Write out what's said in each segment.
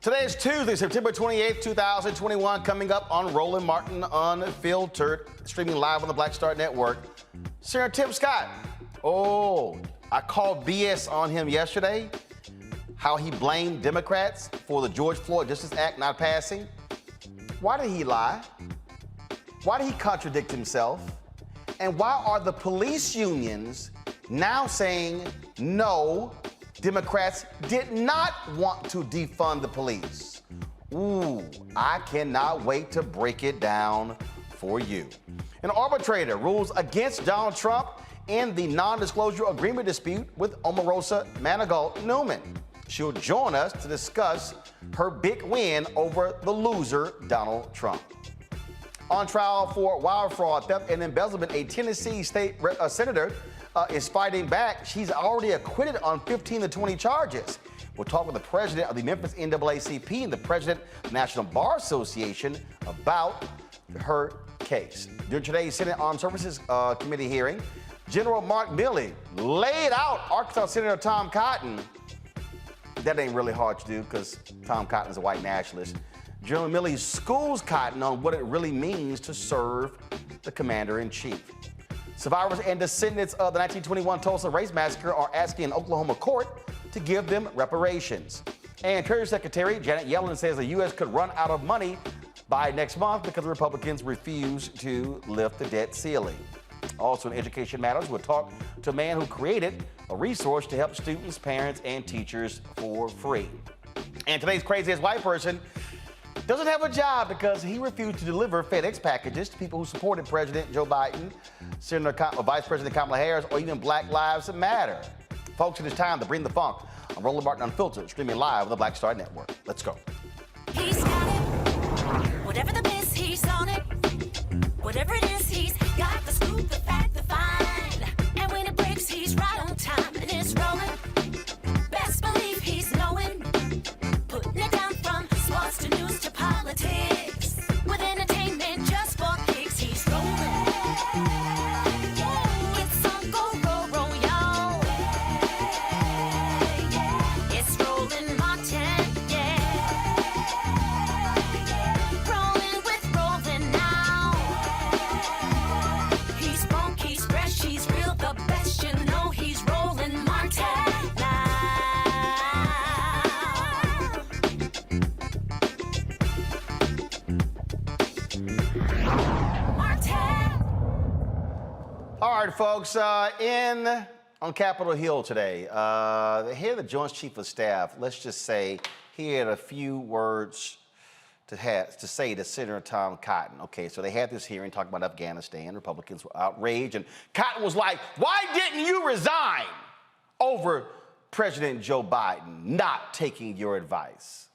Today is Tuesday, September 28th, 2021, coming up on Roland Martin Unfiltered, streaming live on the Black Star Network. Senator Tim Scott. Oh, I called BS on him yesterday, how he blamed Democrats for the George Floyd Act not passing. Why did he lie? Why did he contradict himself? And why are the police unions now saying no? Democrats did not want to defund the police. Ooh, I cannot wait to break it down for you. An arbitrator rules against Donald Trump in the non-disclosure agreement dispute with Omarosa Newman. She'll join us to discuss her big win over the loser, Donald Trump. On trial for wire fraud, theft, and embezzlement, a Tennessee state senator is fighting back. She's already acquitted on 15 to 20 charges. We'll talk with the president of the Memphis NAACP and the president of the National Bar Association about her case. During today's Senate Armed Services Committee hearing, General Mark Milley laid out Arkansas Senator Tom Cotton. That ain't really hard to do because Tom Cotton is a white nationalist. General Milley schools Cotton on what it really means to serve the commander-in-chief. Survivors and descendants of the 1921 Tulsa Race Massacre are asking an Oklahoma court to give them reparations. And Treasury Secretary Janet Yellen says the U.S. could run out of money by next month because Republicans refuse to lift the debt ceiling. Also in education matters, we'll talk to a man who created a resource to help students, parents, and teachers for free. And today's craziest white person doesn't have a job because he refused to deliver FedEx packages to people who supported President Joe Biden, Vice President Kamala Harris, or even Black Lives Matter. Folks, it is time to bring the funk on Roland Martin Unfiltered, streaming live on the Black Star Network. Let's go. He's got it. Whatever the biz, he's on it. Whatever it is, he's got the scoop, the fact, the find. And when it breaks, he's right on time and it's rolling. Best believe he's knowing. Putting it down from sports to news to politics. With entertainment just for kicks, he's rolling. It's on go, roll, y'all. It's Roland Martin, yeah. Rolling with Roland now. He's funk, he's fresh, he's real, the best, you know he's Roland Martin now. All right, folks, on Capitol Hill today, the head of the Joint Chief of Staff, let's just say he had a few words to say to Senator Tom Cotton. Okay, so they had this hearing talking about Afghanistan. Republicans were outraged, and Cotton was like, why didn't you resign over President Joe Biden not taking your advice?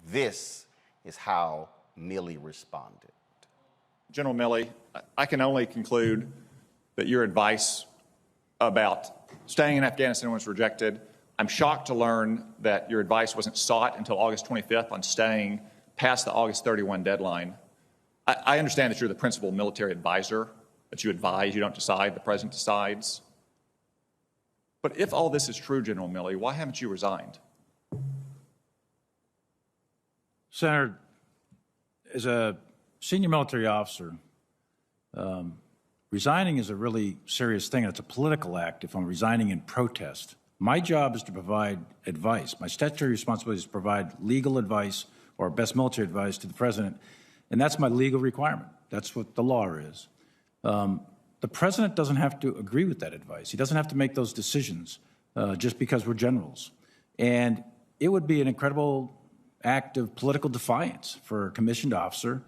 This is how Milley responded. General Milley, I can only conclude that your advice about staying in Afghanistan was rejected. I'm shocked to learn that your advice wasn't sought until August 25th on staying past the August 31 deadline. I understand that you're the principal military advisor, that you advise, you don't decide, the president decides. But if all this is true, General Milley, why haven't you resigned? Senator, as a senior military officer, resigning is a really serious thing. It's a political act if I'm resigning in protest. My job is to provide advice. My statutory responsibility is to provide legal advice or best military advice to the president, and that's my legal requirement. That's what the law is. The president doesn't have to agree with that advice. He doesn't have to make those decisions just because we're generals. And it would be an incredible act of political defiance for a commissioned officer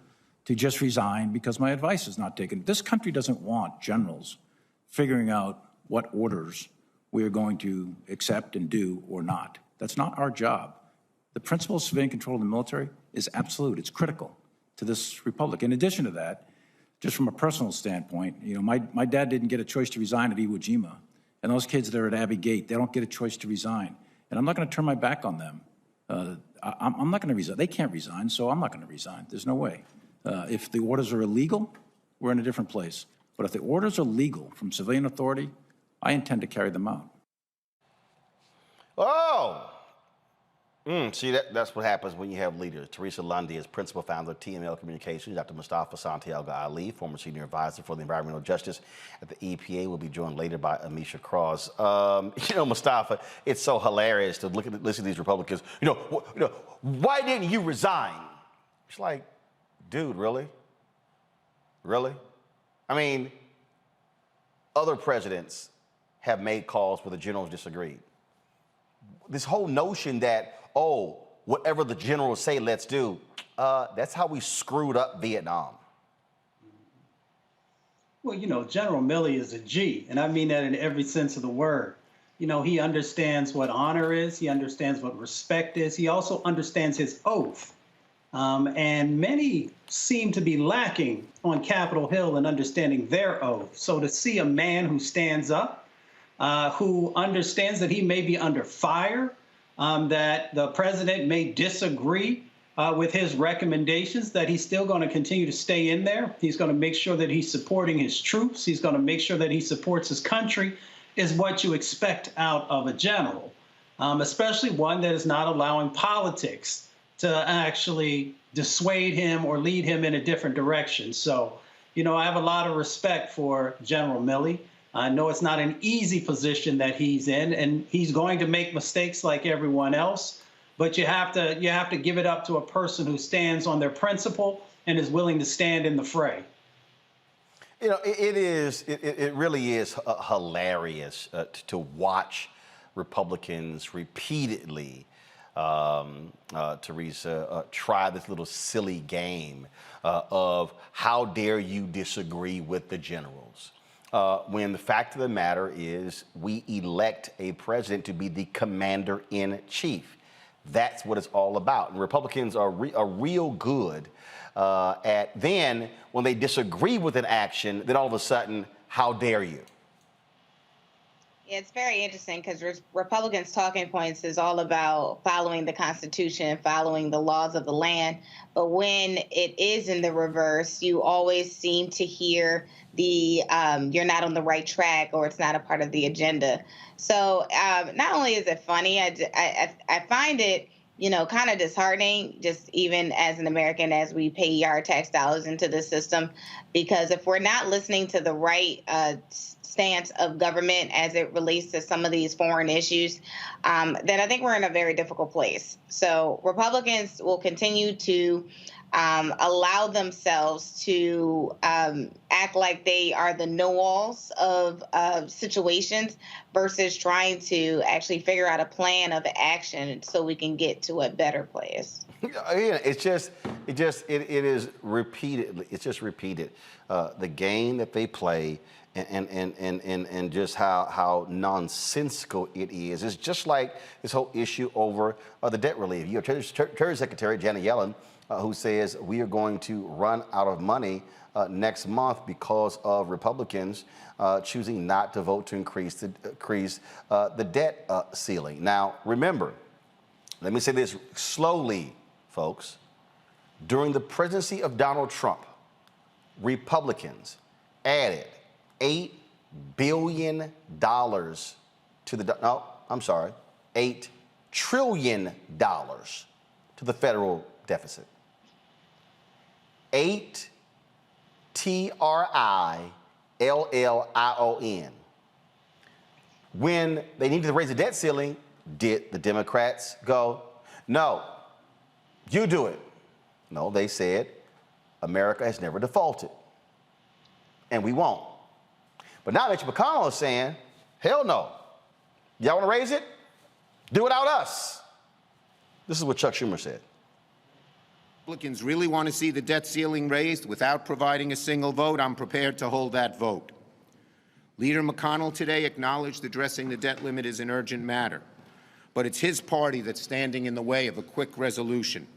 to just resign because my advice is not taken. This country doesn't want generals figuring out what orders we are going to accept and do or not. That's not our job. The principle of civilian control of the military is absolute. It's critical to this republic. In addition to that, just from a personal standpoint, you know, my dad didn't get a choice to resign at Iwo Jima. And those kids that are at Abbey Gate, they don't get a choice to resign. And I'm not going to turn my back on them. I'm not going to resign. They can't resign, so I'm not going to resign. There's no way. If the orders are illegal, we're in a different place. But if the orders are legal from civilian authority, I intend to carry them out. Oh! See, that's what happens when you have leaders. Teresa Lundy is principal founder of TML Communications. Dr. Mustafa Santiago Ali, former senior advisor for the environmental justice at the EPA, will be joined later by Amisha Cross. Mustafa, it's so hilarious to listen to these Republicans. Why didn't you resign? It's like, dude, really? Really? I mean, other presidents have made calls where the generals disagreed. This whole notion that, whatever the generals say, let's do, that's how we screwed up Vietnam. Well, General Milley is a G, and I mean that in every sense of the word. He understands what honor is. He understands what respect is. He also understands his oath. And many seem to be lacking on Capitol Hill in understanding their oath. So to see a man who stands up, who understands that he may be under fire, that the president may disagree with his recommendations, that he's still going to continue to stay in there. He's going to make sure that he's supporting his troops. He's going to make sure that he supports his country, is what you expect out of a general, especially one that is not allowing politics to actually dissuade him or lead him in a different direction. So, I have a lot of respect for General Milley. I know it's not an easy position that he's in, and he's going to make mistakes like everyone else, but you have to give it up to a person who stands on their principle and is willing to stand in the fray. It really is hilarious to watch Republicans repeatedly, Teresa, try this little silly game of how dare you disagree with the generals. When the fact of the matter is we elect a president to be the commander-in-chief. That's what it's all about. And Republicans are real good at then, when they disagree with an action, then all of a sudden, how dare you? It's very interesting because Republicans' talking points is all about following the Constitution, following the laws of the land. But when it is in the reverse, you always seem to hear the you're not on the right track, or it's not a part of the agenda. So not only is it funny, I find it, kind of disheartening, just even as an American, as we pay yard tax dollars into the system, because if we're not listening to the right stance of government as it relates to some of these foreign issues, then I think we're in a very difficult place. So Republicans will continue to allow themselves to act like they are the know-alls of situations versus trying to actually figure out a plan of action so we can get to a better place. Yeah, it is repeatedly. It's just repeated. The game that they play and just how nonsensical it is. It's just like this whole issue over the debt relief. You have Treasury Secretary Janet Yellen, who says we are going to run out of money next month because of Republicans choosing not to vote to increase the debt ceiling. Now, remember, let me say this slowly, folks. During the presidency of Donald Trump, Republicans added $8 billion to the, no, I'm sorry, $8 trillion to the federal deficit. 8 trillion. When they needed to raise the debt ceiling, did the Democrats go, no, you do it? No, they said, America has never defaulted, and we won't. But now Mitch McConnell is saying, hell no. Y'all want to raise it? Do it without us. This is what Chuck Schumer said. Republicans really want to see the debt ceiling raised without providing a single vote. I'm prepared to hold that vote. Leader McConnell today acknowledged addressing the debt limit is an urgent matter, but it's his party that's standing in the way of a quick resolution.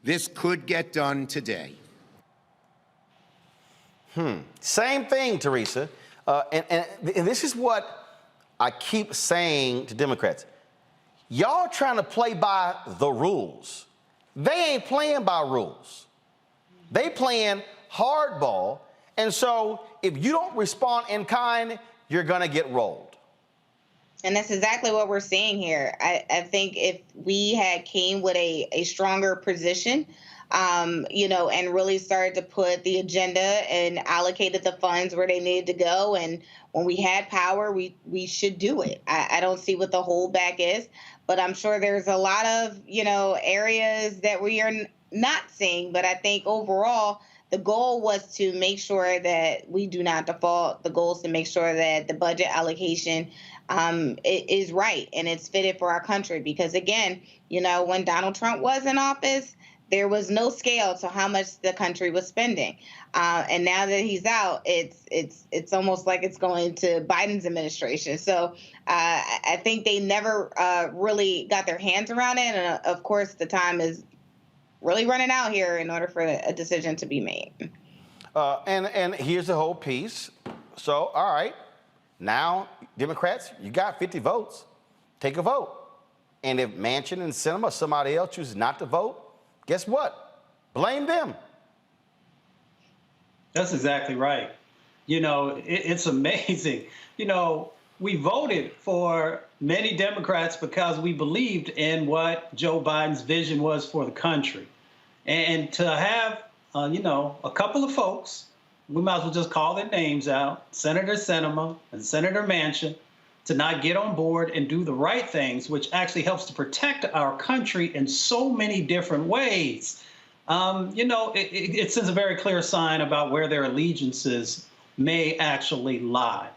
This could get done today. Same thing, Teresa. And this is what I keep saying to Democrats. Y'all trying to play by the rules. They ain't playing by rules. They playing hardball. And so if you don't respond in kind, you're going to get rolled. And that's exactly what we're seeing here. I think if we had came with a stronger position, and really started to put the agenda and allocated the funds where they needed to go, and when we had power, we should do it. I don't see what the holdback is, but I'm sure there's a lot of, areas that we are not seeing. But I think overall, the goal was to make sure that we do not default. The goal is to make sure that the budget allocation is right and it's fitted for our country. Because again, when Donald Trump was in office, there was no scale to how much the country was spending. And now that he's out, it's almost like it's going to Biden's administration. So I think they never really got their hands around it. And of course, the time is really running out here in order for a decision to be made. And here's the whole piece. So, all right, now, Democrats, you got 50 votes. Take a vote. And if Manchin and Sinema or somebody else chooses not to vote, guess what? Blame them. That's exactly right. It's amazing. We voted for many Democrats because we believed in what Joe Biden's vision was for the country. And to have, a couple of folks, we might as well just call their names out, Senator Sinema and Senator Manchin, to not get on board and do the right things, which actually helps to protect our country in so many different ways. It sends a very clear sign about where their allegiances may actually lie.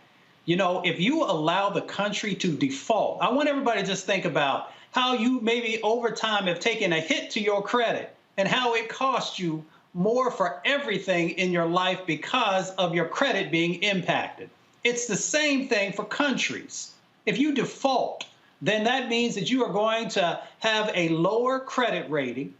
If you allow the country to default, I want everybody to just think about how you maybe over time have taken a hit to your credit and how it cost you more for everything in your life because of your credit being impacted. It's the same thing for countries. If you default, then that means that you are going to have a lower credit rating,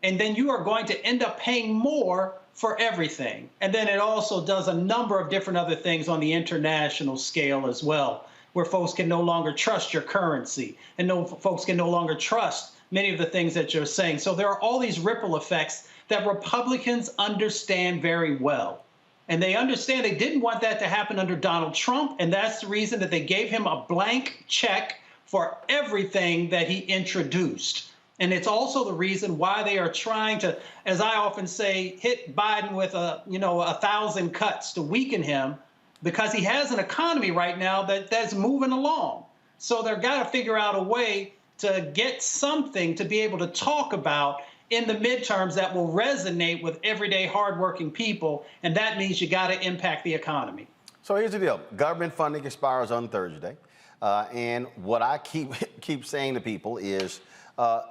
and then you are going to end up paying more for everything. And then it also does a number of different other things on the international scale as well, where folks can no longer trust your currency, and folks can no longer trust many of the things that you're saying. So there are all these ripple effects that Republicans understand very well. And they understand they didn't want that to happen under Donald Trump, and that's the reason that they gave him a blank check for everything that he introduced. And it's also the reason why they are trying to, as I often say, hit Biden with 1,000 cuts to weaken him, because he has an economy right now that's moving along. So they've got to figure out a way to get something to be able to talk about in the midterms that will resonate with everyday hardworking people, and that means you got to impact the economy. So here's the deal. Government funding expires on Thursday. And what I keep saying to people is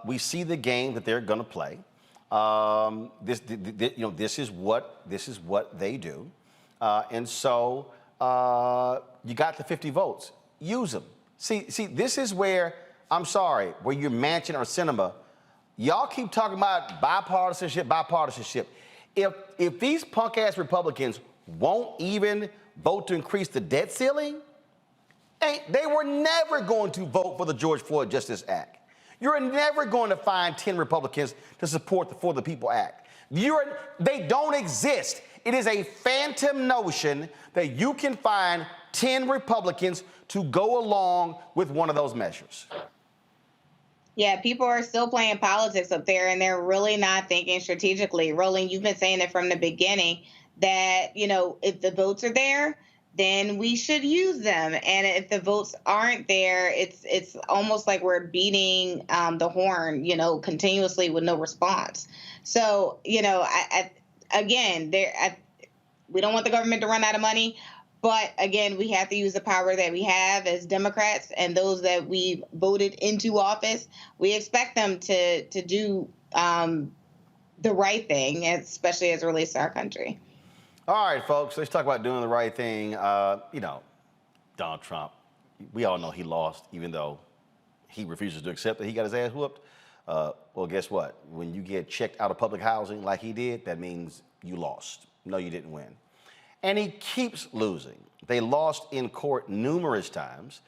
we see the game that they're going to play. This is what they do. And so you got the 50 votes. Use them. See, this is where, I'm sorry, where you're Manchin or Sinema, y'all keep talking about bipartisanship. If these punk-ass Republicans won't even vote to increase the debt ceiling, they were never going to vote for the George Floyd Justice Act. You're never going to find 10 Republicans to support the For the People Act. They don't exist. It is a phantom notion that you can find 10 Republicans to go along with one of those measures. Yeah, people are still playing politics up there, and they're really not thinking strategically. Roland, you've been saying it from the beginning that, if the votes are there, then we should use them. And if the votes aren't there, it's almost like we're beating the horn, continuously with no response. So, we don't want the government to run out of money. But again, we have to use the power that we have as Democrats and those that we voted into office. We expect them to do the right thing, especially as it relates to our country. All right, folks, let's talk about doing the right thing. Donald Trump, we all know he lost, even though he refuses to accept that he got his ass whooped. Well, guess what? When you get checked out of public housing like he did, that means you lost. No, you didn't win. And he keeps losing. They lost in court numerous times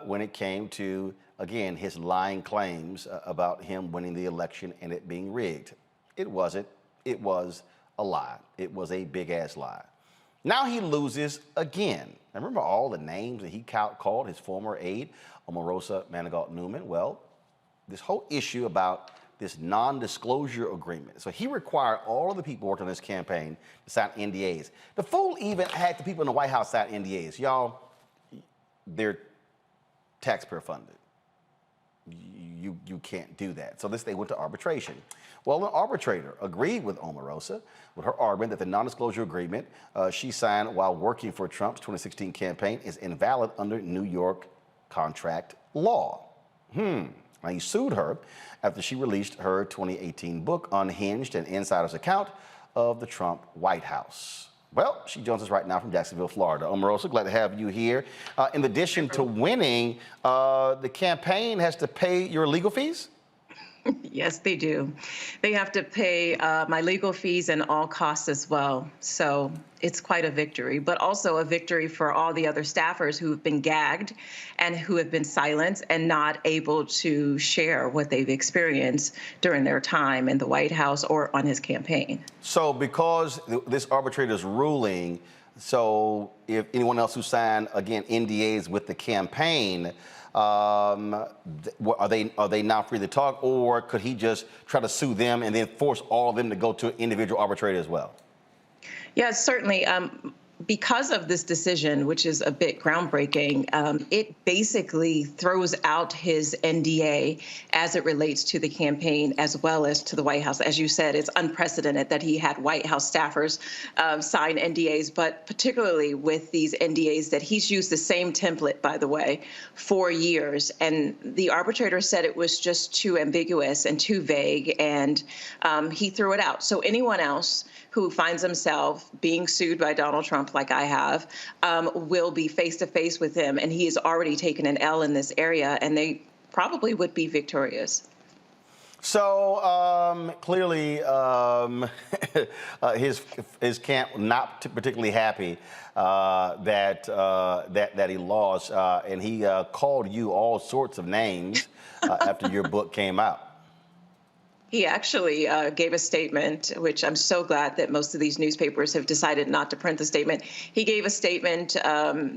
when it came to, again, his lying claims about him winning the election and it being rigged. It wasn't. It was a lie. It was a big-ass lie. Now he loses again. Now remember all the names that he called his former aide, Omarosa Newman? Well, this whole issue about this non-disclosure agreement. So he required all of the people working on this campaign to sign NDAs. The fool even had the people in the White House sign NDAs. Y'all, they're taxpayer funded. You can't do that. So they went to arbitration. Well, an arbitrator agreed with Omarosa with her argument that the non-disclosure agreement she signed while working for Trump's 2016 campaign is invalid under New York contract law. Now, he sued her after she released her 2018 book, Unhinged, an insider's account of the Trump White House. Well, she joins us right now from Jacksonville, Florida. Omarosa, glad to have you here. In addition to winning, the campaign has to pay your legal fees? Yes, they do. They have to pay my legal fees and all costs as well. So it's quite a victory, but also a victory for all the other staffers who have been gagged and who have been silenced and not able to share what they've experienced during their time in the White House or on his campaign. So because this arbitrator's ruling, so if anyone else who signed, again, NDAs with the campaign, are they now free to talk, or could he just try to sue them and then force all of them to go to an individual arbitrator as well? Yes, certainly. Because of this decision, which is a bit groundbreaking, it basically throws out his NDA as it relates to the campaign as well as to the White House. As you said, it's unprecedented that he had White House staffers sign NDAs, but particularly with these NDAs that he's used the same template, by the way, for years. And the arbitrator said it was just too ambiguous and too vague, and he threw it out. So anyone else who finds himself being sued by Donald Trump, like I have, will be face-to-face with him. And he has already taken an L in this area, and they probably would be victorious. So clearly his camp not particularly happy that he lost, and he called you all sorts of names after your book came out. He actually gave a statement, which I'm so glad that most of these newspapers have decided not to print the statement. He gave a statement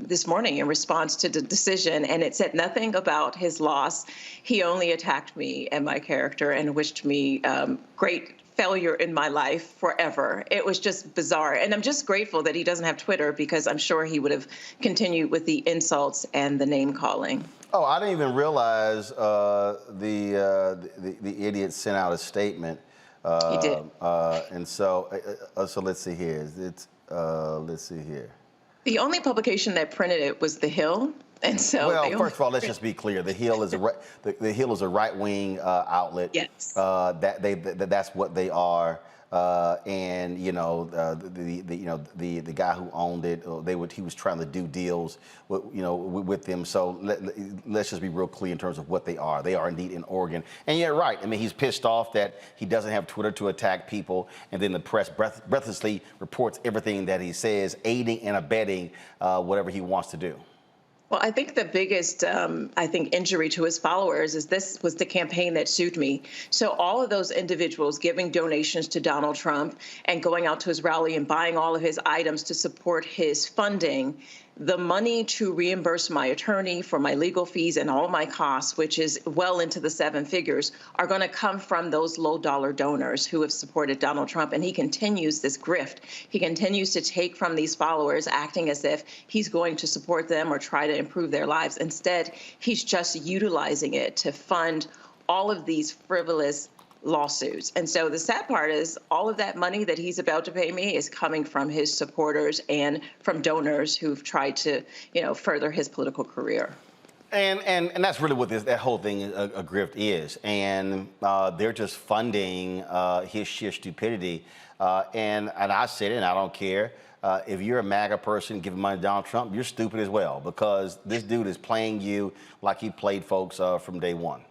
this morning in response to the decision, and it said nothing about his loss. He only attacked me and my character and wished me great failure in my life forever. It was just bizarre. And I'm just grateful that he doesn't have Twitter, because I'm sure he would have continued with the insults and the name calling. Oh, I didn't even realize the idiot sent out a statement. He did. And so let's see here. Let's see here. The only publication that printed it was The Hill. And so, well, first of all, let's just be clear. The Hill is a the Hill is a right-wing outlet. Yes. That's what they are. And the guy who owned it, he was trying to do deals with them. So let's just be real clear in terms of what they are. They are indeed in Oregon. And you're right. I mean, he's pissed off that he doesn't have Twitter to attack people, and then the press breathlessly reports everything that he says, aiding and abetting whatever he wants to do. Well, I think the biggest, injury to his followers is this was the campaign that sued me. So all of those individuals giving donations to Donald Trump and going out to his rally and buying all of his items to support his funding, the money to reimburse my attorney for my legal fees and all my costs, which is well into the 7 figures, are going to come from those low-dollar donors who have supported Donald Trump. And he continues this grift. He continues to take from these followers, acting as if he's going to support them or try to improve their lives. Instead, he's just utilizing it to fund all of these frivolous lawsuits. And so the sad part is all of that money that he's about to pay me is coming from his supporters and from donors who've tried to, further his political career. And that's really what that whole thing, a grift, is. And they're just funding his sheer stupidity. And I said it, and I don't care. If you're a MAGA person giving money to Donald Trump, you're stupid as well, because this dude is playing you like he played folks from day one.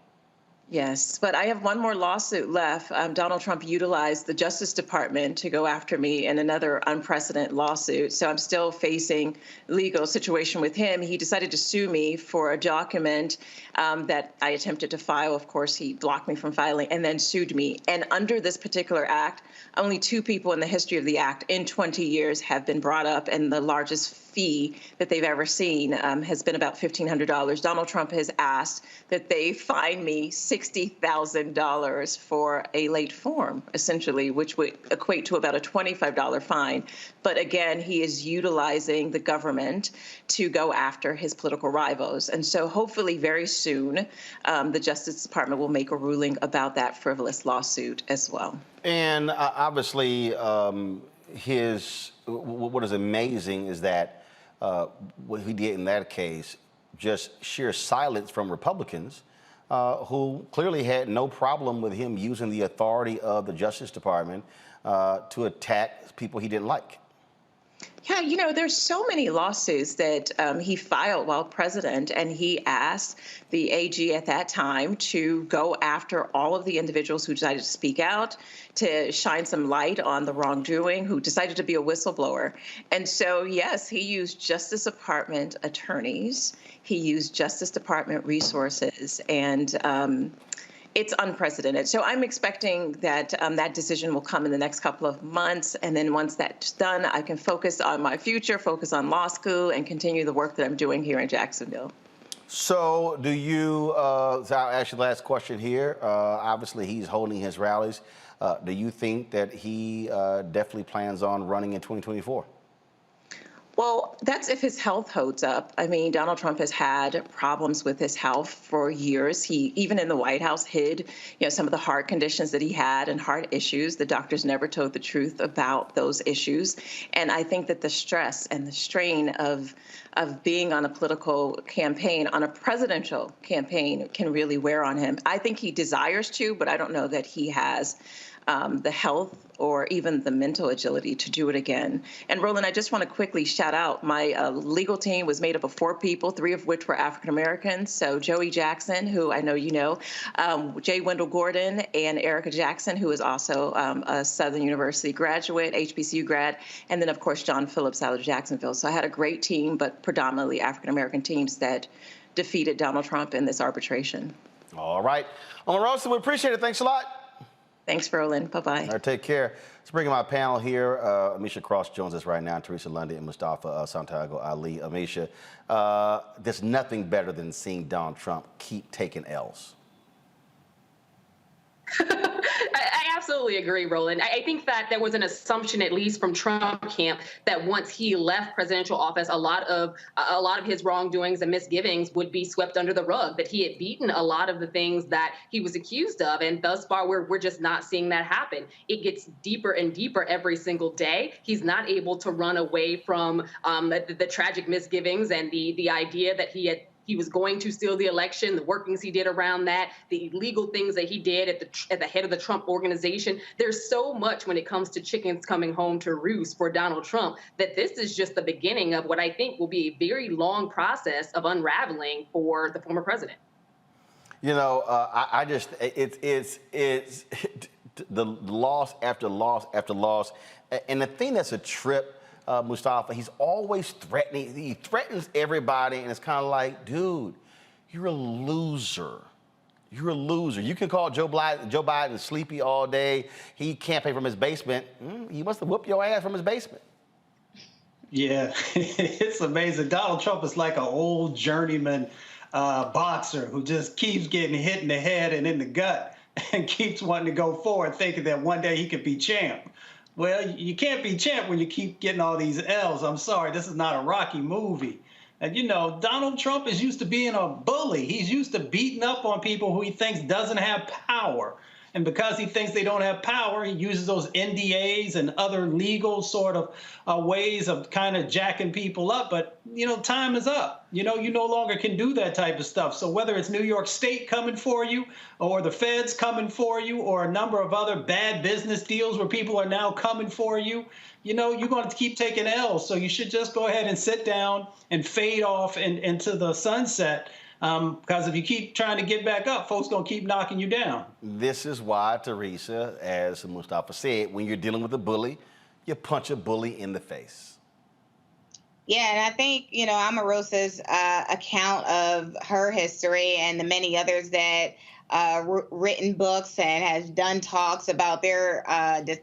Yes, but I have one more lawsuit left. Donald Trump utilized the Justice Department to go after me in another unprecedented lawsuit. So I'm still facing legal situation with him. He decided to sue me for a document that I attempted to file. Of course, he blocked me from filing and then sued me. And under this particular act, only 2 people in the history of the act in 20 years have been brought up, and the largest fee that they've ever seen has been about $1,500. Donald Trump has asked that they fine me $60,000 for a late form, essentially, which would equate to about a $25 fine. But again, he is utilizing the government to go after his political rivals. And so hopefully very soon, the Justice Department will make a ruling about that frivolous lawsuit as well. And obviously, what is amazing is that what he did in that case, just sheer silence from Republicans who clearly had no problem with him using the authority of the Justice Department to attack people he didn't like. Yeah, you know, there's so many lawsuits that he filed while president, and he asked the AG at that time to go after all of the individuals who decided to speak out, to shine some light on the wrongdoing, who decided to be a whistleblower. And so, yes, he used Justice Department attorneys, he used Justice Department resources, and it's unprecedented. So I'm expecting that that decision will come in the next couple of months. And then once that's done, I can focus on my future, focus on law school, and continue the work that I'm doing here in Jacksonville. So do you, so I'll ask you the last question here. Obviously, he's holding his rallies. Do you think that he definitely plans on running in 2024? Well, that's if his health holds up. I mean, Donald Trump has had problems with his health for years. He, even in the White House, hid, some of the heart conditions that he had and heart issues. The doctors never told the truth about those issues. And I think that the stress and the strain of being on a political campaign, on a presidential campaign, can really wear on him. I think he desires to, but I don't know that he has the health or even the mental agility to do it again. And Roland, I just want to quickly shout out my legal team was made up of 4 people, 3 of which were African Americans. So Joey Jackson, who I know you know, Jay Wendell Gordon, and Erica Jackson, who is also a Southern University graduate, HBCU grad, and then of course John Phillips out of Jacksonville. So I had a great team, but predominantly African American teams that defeated Donald Trump in this arbitration. All right, Omarosa, we appreciate it. Thanks a lot. Thanks, Roland. Bye-bye. All right, take care. Let's bring in my panel here. Amisha Cross joins us right now, Teresa Lundy and Mustafa Santiago Ali. Amisha, there's nothing better than seeing Donald Trump keep taking L's. I absolutely agree, Roland. I think that there was an assumption, at least from Trump camp, that once he left presidential office, a lot of his wrongdoings and misgivings would be swept under the rug, that he had beaten a lot of the things that he was accused of. And thus far, we're just not seeing that happen. It gets deeper and deeper every single day. He's not able to run away from the tragic misgivings and the idea that he was going to steal the election, the workings he did around that, the illegal things that he did at the head of the Trump organization. There's so much when it comes to chickens coming home to roost for Donald Trump that this is just the beginning of what I think will be a very long process of unraveling for the former president. You know, it's the loss after loss after loss. And the thing that's a trip, Mustafa, he's always threatening. He threatens everybody, and it's kind of like, dude, you're a loser. You're a loser. You can call Joe Biden sleepy all day. He campaigned from his basement. He must have whooped your ass from his basement. Yeah, it's amazing. Donald Trump is like an old journeyman boxer who just keeps getting hit in the head and in the gut and keeps wanting to go forward, thinking that one day he could be champ. Well, you can't be champ when you keep getting all these L's. I'm sorry, this is not a Rocky movie. And, you know, Donald Trump is used to being a bully. He's used to beating up on people who he thinks doesn't have power. And because he thinks they don't have power, he uses those NDAs and other legal sort of ways of kind of jacking people up. But, you know, time is up. You know, you no longer can do that type of stuff. So whether it's New York State coming for you or the feds coming for you or a number of other bad business deals where people are now coming for you, you know, you're going to keep taking L's. So you should just go ahead and sit down and fade off into the sunset Because if you keep trying to get back up, folks gonna keep knocking you down. This is why, Teresa, as Mustafa said, when you're dealing with a bully, you punch a bully in the face. Yeah, and I think, Omarosa's account of her history and the many others that written books and has done talks about their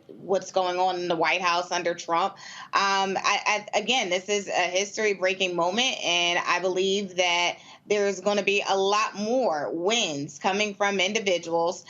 what's going on in the White House under Trump. Again, this is a history-breaking moment, and I believe that there's going to be a lot more wins coming from individuals,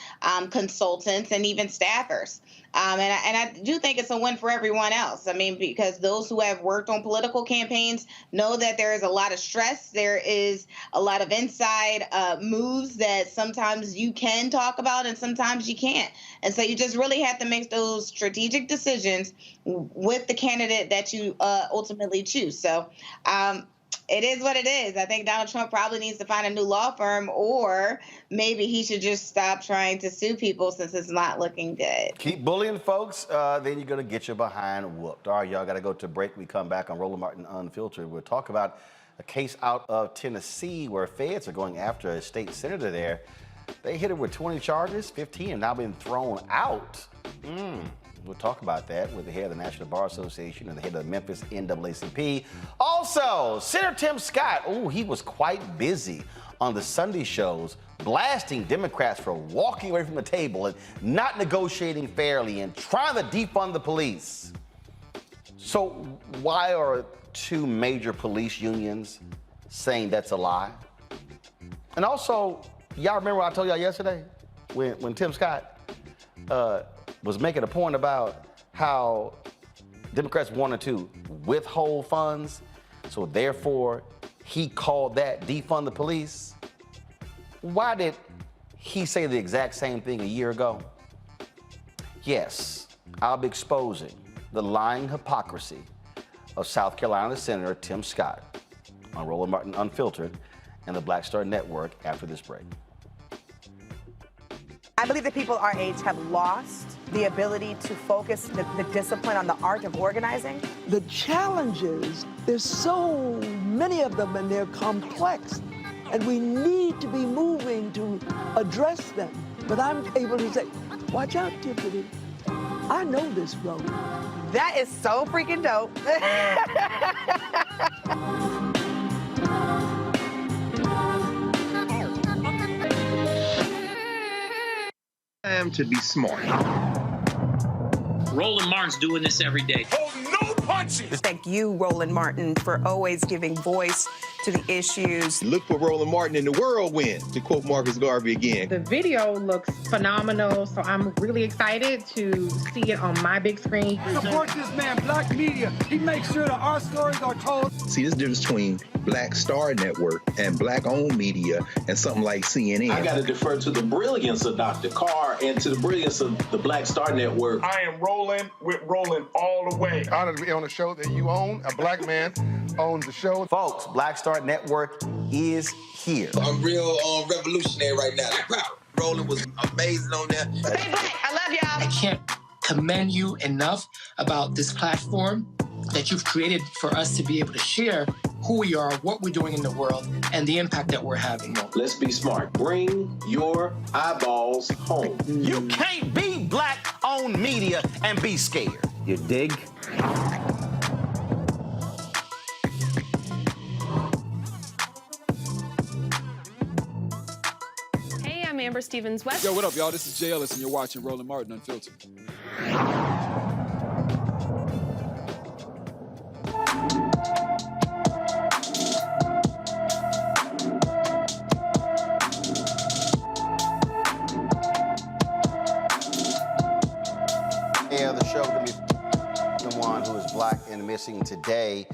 consultants, and even staffers. And I do think it's a win for everyone else. I mean, because those who have worked on political campaigns know that there is a lot of stress. There is a lot of inside moves that sometimes you can talk about and sometimes you can't. And so you just really have to make those strategic decisions with the candidate that you ultimately choose. So it is what it is. I think Donald Trump probably needs to find a new law firm, or maybe he should just stop trying to sue people since it's not looking good. Keep bullying folks, then you're going to get your behind whooped. All right, y'all got to go to break. We come back on Roland Martin Unfiltered. We'll talk about a case out of Tennessee where feds are going after a state senator there. They hit him with 20 charges, 15 have now been thrown out. We'll talk about that with the head of the National Bar Association and the head of the Memphis NAACP. Also, Senator Tim Scott, he was quite busy on the Sunday shows, blasting Democrats for walking away from the table and not negotiating fairly and trying to defund the police. So why are two major police unions saying that's a lie? And also, y'all remember what I told y'all yesterday when Tim Scott was making a point about how Democrats wanted to withhold funds, so therefore he called that defund the police. Why did he say the exact same thing a year ago? Yes, I'll be exposing the lying hypocrisy of South Carolina Senator Tim Scott on Roland Martin Unfiltered and the Black Star Network after this break. I believe that people our age have lost the ability to focus the discipline on the art of organizing. The challenges, there's so many of them and they're complex, and we need to be moving to address them. But I'm able to say, watch out, Tiffany, I know this road. That is so freaking dope. Time to be smart. Roland Martin's doing this every day. Oh, no punches! Thank you, Roland Martin, for always giving voice to the issues. Look for Roland Martin in the whirlwind, to quote Marcus Garvey again. The video looks phenomenal, so I'm really excited to see it on my big screen. Support this man, Black media. He makes sure that our stories are told. See, this difference between Black Star Network and Black-owned media and something like CNN. I got to defer to the brilliance of Dr. Carr and to the brilliance of the Black Star Network. I am rolling with Roland all the way. Honored to be on a show that you own. A black man owns the show. Folks, Black Star Network is here. I'm real revolutionary right now. Roland was amazing on there. Stay black. I love y'all. I can't commend you enough about this platform that you've created for us to be able to share who we are, what we're doing in the world, and the impact that we're having. Let's be smart. Bring your eyeballs home. You can't be Black-owned media and be scared. You dig? Hey, I'm Amber Stevens-West. Yo, what up, y'all? This is Jay Ellis, and you're watching Roland Martin Unfiltered. The show to be the one who is black and missing today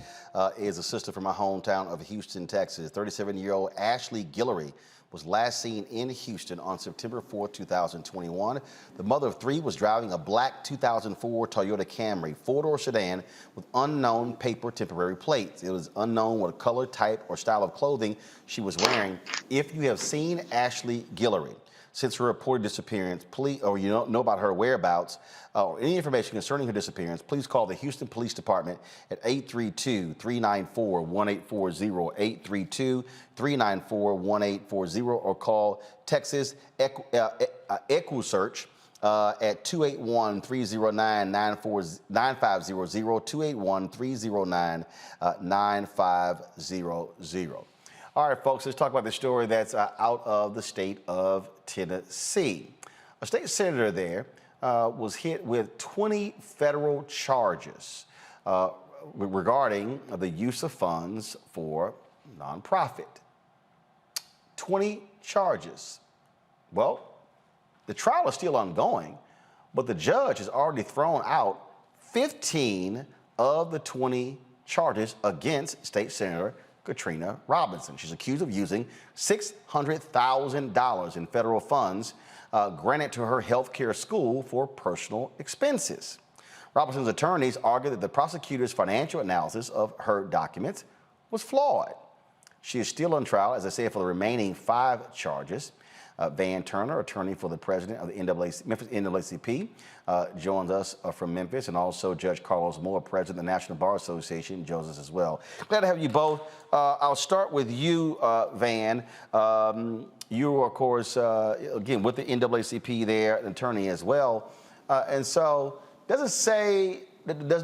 is a sister from my hometown of Houston, Texas. 37-year-old Ashley Guillory was last seen in Houston on September 4, 2021. The mother of three was driving a black 2004 Toyota Camry, four-door sedan with unknown paper temporary plates. It was unknown what color, type, or style of clothing she was wearing. If you have seen Ashley Guillory, since her reported disappearance, please, or you don't know about her whereabouts, or any information concerning her disappearance, please call the Houston Police Department at 832-394-1840, 832-394-1840, or call Texas EquuSearch at 281-309-9500, 281-309-9500. All right, folks, let's talk about the story that's out of the state of Tennessee. A state senator there was hit with 20 federal charges regarding the use of funds for nonprofit. 20 charges. Well, the trial is still ongoing, but the judge has already thrown out 15 of the 20 charges against State Senator Katrina Robinson. She's accused of using $600,000 in federal funds granted to her health care school for personal expenses. Robinson's attorneys argued that the prosecutor's financial analysis of her documents was flawed. She is still on trial, as I said, for the remaining 5 charges. Van Turner, attorney for the president of the Memphis NAACP, joins us from Memphis, and also Judge Carlos Moore, president of the National Bar Association, joins us as well. Glad to have you both. I'll start with you, Van. You are, of course, again, with the NAACP there, an attorney as well. And so, does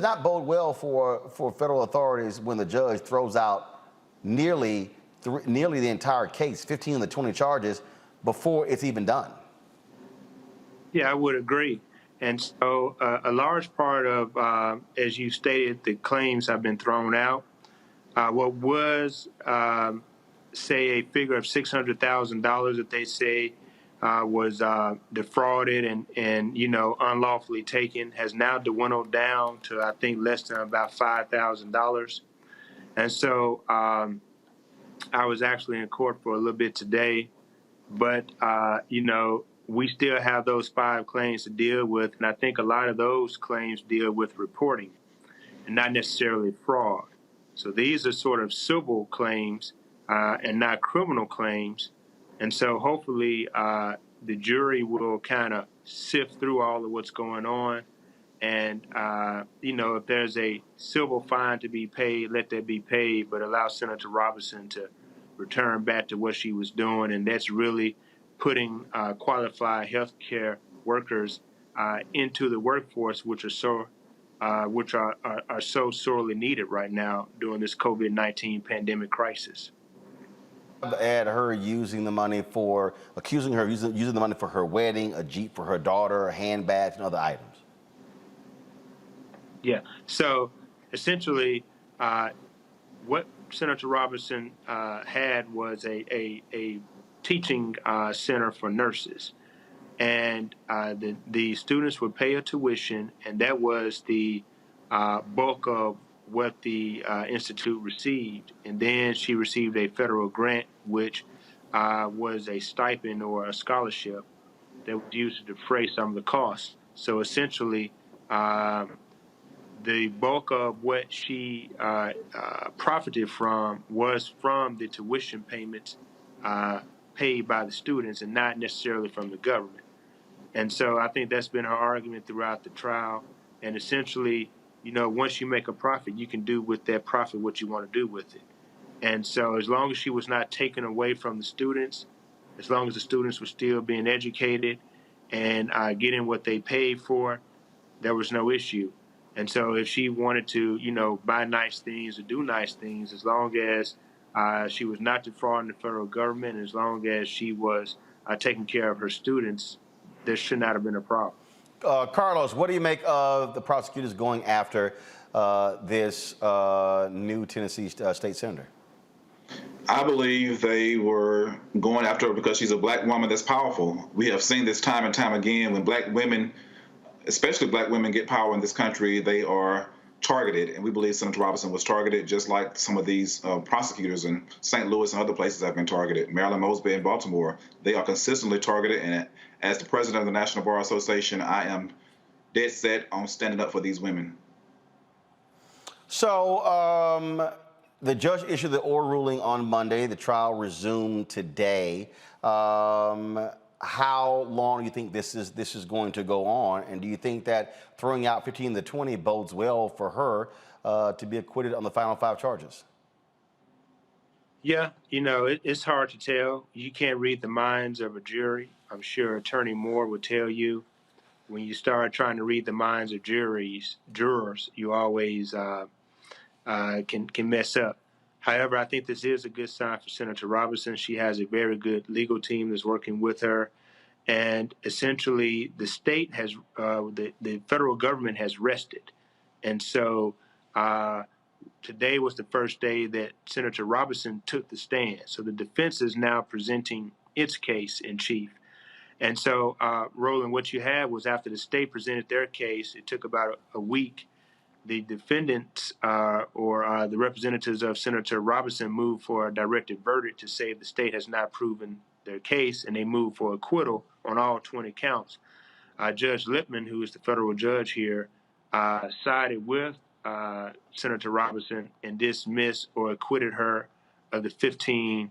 not bode well for federal authorities when the judge throws out nearly the entire case, 15 of the 20 charges, before it's even done. Yeah, I would agree. And so a large part of, as you stated, the claims have been thrown out. What was, say, a figure of $600,000 that they say was defrauded and unlawfully taken has now dwindled down to, I think, less than about $5,000. And so I was actually in court for a little bit today. But, we still have those 5 claims to deal with. And I think a lot of those claims deal with reporting and not necessarily fraud. So these are sort of civil claims and not criminal claims. And so hopefully the jury will kind of sift through all of what's going on. And, if there's a civil fine to be paid, let that be paid, but allow Senator Robinson to return back to what she was doing, and that's really putting qualified healthcare workers into the workforce, which are so sorely needed right now during this COVID-19 pandemic crisis. At her using the money accusing her of using the money for her wedding, a Jeep for her daughter, handbags, and other items. Yeah. So essentially, what Senator Robinson had was a teaching center for nurses, and the students would pay a tuition, and that was the bulk of what the institute received. And then she received a federal grant, which was a stipend or a scholarship that was used to defray some of the costs. So essentially, the bulk of what she profited from was from the tuition payments paid by the students and not necessarily from the government. And so I think that's been her argument throughout the trial. And essentially, once you make a profit, you can do with that profit what you want to do with it. And so as long as she was not taken away from the students, as long as the students were still being educated and getting what they paid for, there was no issue. And so if she wanted to, buy nice things or do nice things, as long as she was not defrauding the federal government, and as long as she was taking care of her students, there should not have been a problem. Carlos, what do you make of the prosecutors going after this new Tennessee state senator? I believe they were going after her because she's a black woman that's powerful. We have seen this time and time again when black women, especially black women, get power in this country, they are targeted. And we believe Senator Robinson was targeted just like some of these prosecutors in St. Louis and other places have been targeted. Marilyn Mosby in Baltimore, they are consistently targeted. And as the president of the National Bar Association, I am dead set on standing up for these women. So the judge issued the oral ruling on Monday. The trial resumed today. how long do you think this is going to go on? And do you think that throwing out 15 to 20 bodes well for her to be acquitted on the final 5 charges? Yeah, it's hard to tell. You can't read the minds of a jury. I'm sure Attorney Moore would tell you when you start trying to read the minds of jurors, you always can mess up. However, I think this is a good sign for Senator Robinson. She has a very good legal team that's working with her. And essentially, the state has, the federal government has rested. And so today was the first day that Senator Robinson took the stand. So the defense is now presenting its case in chief. And so, Roland, what you had was after the state presented their case, it took about a week. The defendants or the representatives of Senator Robinson moved for a directed verdict to say the state has not proven their case, and they moved for acquittal on all 20 counts. Judge Lippman, who is the federal judge here, sided with Senator Robinson and dismissed or acquitted her of the 15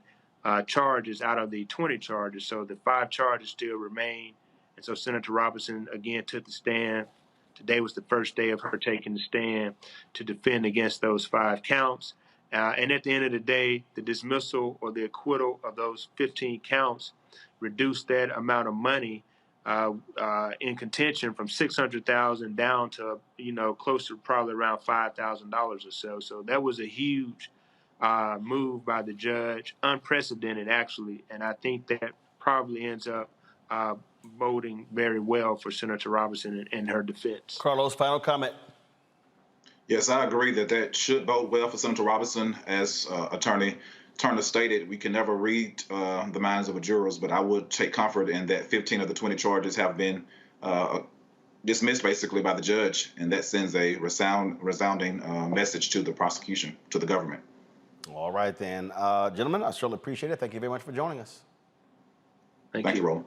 charges out of the 20 charges. So the 5 charges still remain. And so Senator Robinson again took the stand. Today was the first day of her taking the stand to defend against those 5 counts. And at the end of the day, the dismissal or the acquittal of those 15 counts reduced that amount of money in contention from $600,000 down to, closer to probably around $5,000 or so. So that was a huge move by the judge, unprecedented actually. And I think that probably ends up boding very well for Senator Robinson and her defense. Carlos, final comment. Yes, I agree that should bode well for Senator Robinson. As Attorney Turner stated, we can never read the minds of the jurors, but I would take comfort in that 15 of the 20 charges have been dismissed basically by the judge, and that sends a resounding message to the prosecution, to the government. All right, then. Gentlemen, I certainly appreciate it. Thank you very much for joining us. Thank you, Roland.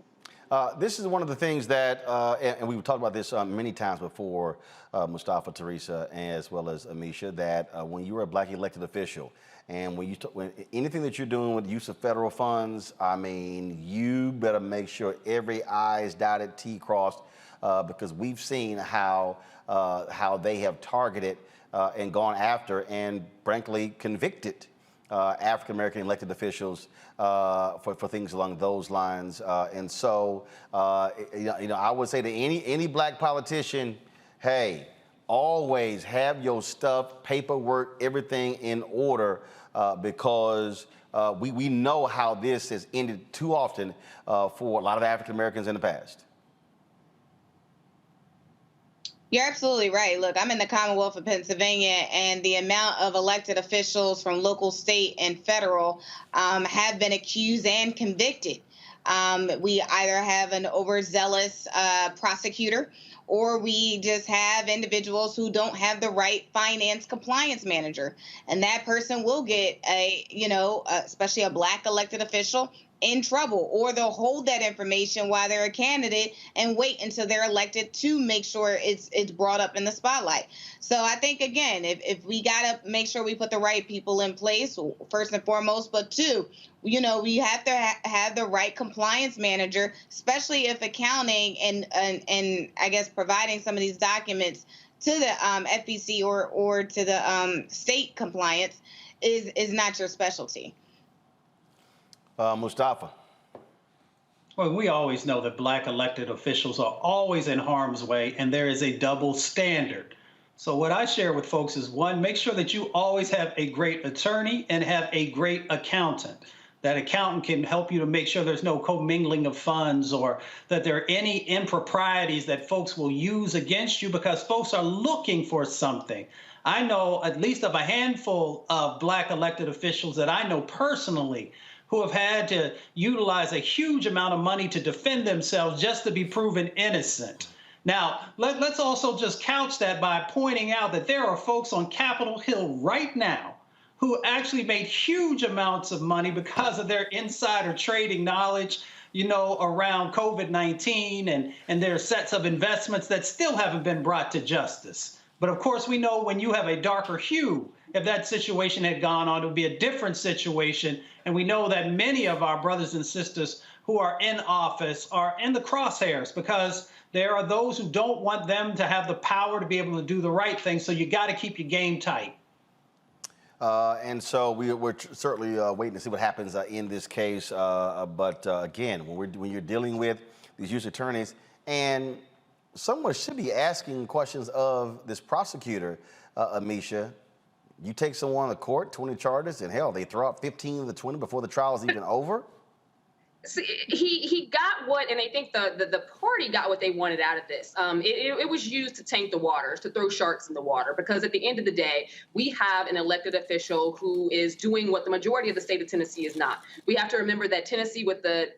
This is one of the things that, and we've talked about this many times before, Mustafa, Teresa, as well as Amisha, that when you're a black elected official, and when anything that you're doing with the use of federal funds, I mean, you better make sure every I is dotted, T crossed, because we've seen how they have targeted and gone after and frankly convicted African-American elected officials for things along those lines. And so, I would say to any black politician, hey, always have your stuff, paperwork, everything in order, because we know how this has ended too often for a lot of African-Americans in the past. You're absolutely right. Look, I'm in the Commonwealth of Pennsylvania, and the amount of elected officials from local, state, and federal have been accused and convicted. We either have an overzealous prosecutor, or we just have individuals who don't have the right finance compliance manager. And that person will get especially a black elected official, in trouble, or they'll hold that information while they're a candidate and wait until they're elected to make sure it's brought up in the spotlight. So I think, again, if we got to make sure we put the right people in place, first and foremost, but two, we have to have the right compliance manager, especially if accounting and I guess providing some of these documents to the FBC or to the state compliance is not your specialty. Mustafa. Well, we always know that black elected officials are always in harm's way, and there is a double standard. So what I share with folks is, one, make sure that you always have a great attorney and have a great accountant. That accountant can help you to make sure there's no commingling of funds or that there are any improprieties that folks will use against you, because folks are looking for something. I know at least of a handful of black elected officials that I know personally who have had to utilize a huge amount of money to defend themselves just to be proven innocent. Now, let's also just couch that by pointing out that there are folks on Capitol Hill right now who actually made huge amounts of money because of their insider trading knowledge, around COVID-19 and their sets of investments that still haven't been brought to justice. But of course, we know when you have a darker hue, if that situation had gone on, it would be a different situation. And we know that many of our brothers and sisters who are in office are in the crosshairs because there are those who don't want them to have the power to be able to do the right thing. So you got to keep your game tight. And so we're certainly waiting to see what happens in this case. But again, when you're dealing with these U.S. attorneys, and someone should be asking questions of this prosecutor, Amisha. You take someone to court, 20 charges, and hell, they throw out 15 of the 20 before the trial is even over? See, he got what, and I think the party got what they wanted out of this. It was used to taint the waters, to throw sharks in the water, because at the end of the day, we have an elected official who is doing what the majority of the state of Tennessee is not. We have to remember that Tennessee, with the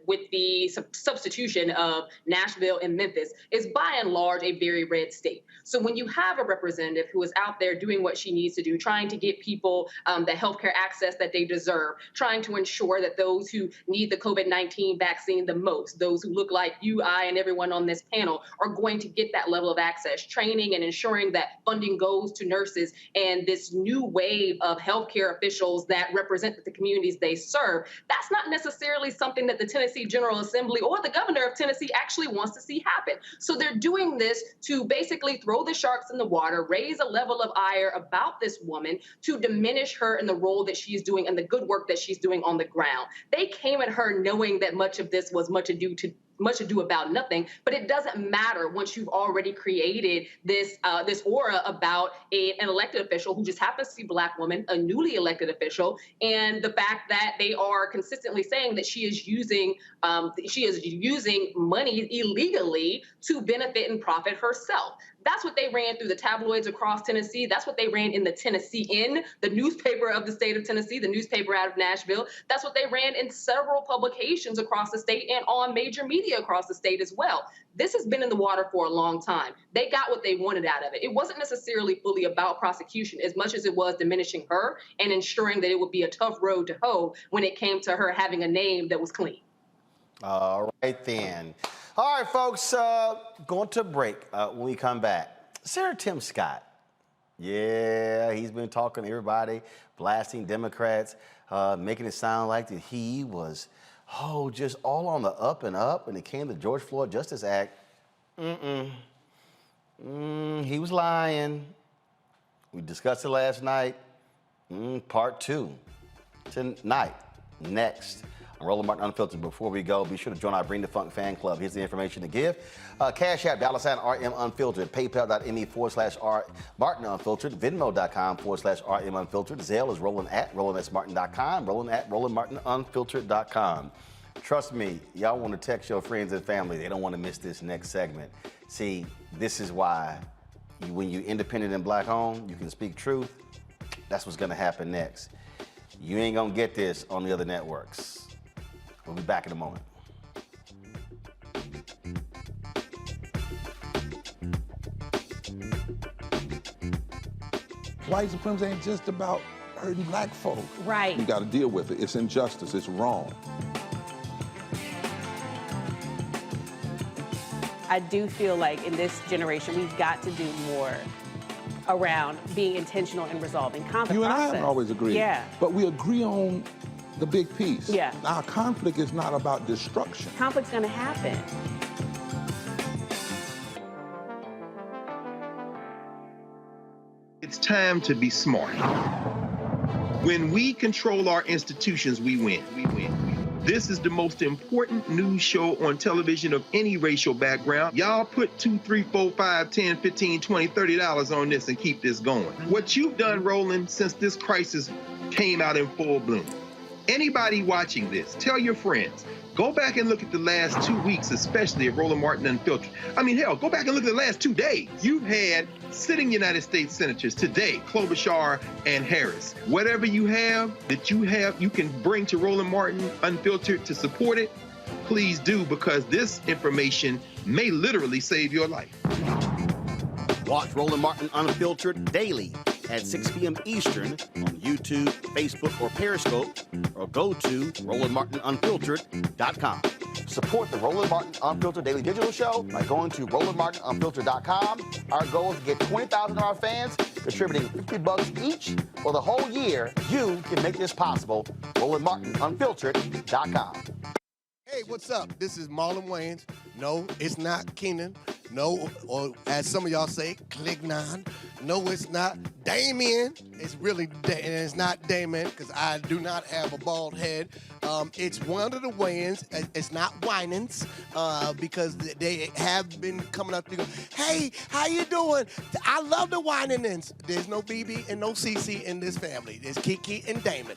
substitution of Nashville and Memphis, is by and large a very red state. So when you have a representative who is out there doing what she needs to do, trying to get people the healthcare access that they deserve, trying to ensure that those who need the COVID-19 vaccine the most, those who look like you, I, and everyone on this panel are going to get that level of access, training and ensuring that funding goes to nurses and this new wave of healthcare officials that represent the communities they serve. That's not necessarily something that the Tennessee General Assembly or the governor of Tennessee actually wants to see happen. So they're doing this to basically throw the sharks in the water, raise a level of ire about this woman, to diminish her in the role that she's doing and the good work that she's doing on the ground. They came at her knowing that much of this was much ado about nothing, but it doesn't matter once you've already created this aura about an elected official who just happens to be a Black woman, a newly elected official, and the fact that they are consistently saying that she is using money illegally to benefit and profit herself. That's what they ran through the tabloids across Tennessee. That's what they ran in the Tennessean, the newspaper of the state of Tennessee, the newspaper out of Nashville. That's what they ran in several publications across the state and on major media across the state as well. This has been in the water for a long time. They got what they wanted out of it. It wasn't necessarily fully about prosecution as much as it was diminishing her and ensuring that it would be a tough road to hoe when it came to her having a name that was clean. All right, then. All right, folks, going to break. When we come back, Senator Tim Scott. Yeah, he's been talking to everybody, blasting Democrats, making it sound like that he was, just all on the up and up when it came to George Floyd Justice Act. He was lying. We discussed it last night. Part 2 tonight, next. Roland Martin Unfiltered. Before we go, be sure to join our Bring the Funk fan club. Here's the information to give. Cash App, $RM Unfiltered. PayPal.me/R Martin Unfiltered. Venmo.com/RM Unfiltered. Zelle is Roland@RolandSMartin.com. Roland@RolandMartinUnfiltered.com. Trust me, y'all want to text your friends and family. They don't want to miss this next segment. See, this is why when you're independent and Black owned, you can speak truth. That's what's going to happen next. You ain't going to get this on the other networks. We'll be back in a moment. White supremacy ain't just about hurting Black folk. Right. You got to deal with it. It's injustice. It's wrong. I do feel like in this generation, we've got to do more around being intentional in resolving conflict. You and I haven't always agreed. Yeah. But we agree on the big piece. Yeah. Our conflict is not about destruction. Conflict's gonna happen. It's time to be smart. When we control our institutions, we win. We win. This is the most important news show on television of any racial background. Y'all put $2, $3, $4, $5, $10, $15, $20, $30 on this and keep this going. What you've done, Roland, since this crisis came out in full bloom. Anybody watching this, tell your friends, go back and look at the last 2 weeks, especially of Roland Martin Unfiltered. I mean, hell, go back and look at the last 2 days. You've had sitting United States senators today, Klobuchar and Harris. Whatever you have that you can bring to Roland Martin Unfiltered to support it, please do, because this information may literally save your life. Watch Roland Martin Unfiltered daily at 6 p.m. Eastern on YouTube, Facebook, or Periscope, or go to RolandMartinUnfiltered.com. Support the Roland Martin Unfiltered Daily Digital Show by going to RolandMartinUnfiltered.com. Our goal is to get 20,000 of our fans contributing $50 each for the whole year. You can make this possible. RolandMartinUnfiltered.com. Hey, what's up? This is Marlon Wayans. No, it's not Keenan. No, or as some of y'all say, Clignon. No, it's not Damien. It's really, it's not Damien because I do not have a bald head. It's one of the Wayans. It's not Winans because they have been coming up to go, hey, how you doing? I love the Winans. There's no BB and no CC in this family. There's Kiki and Damon.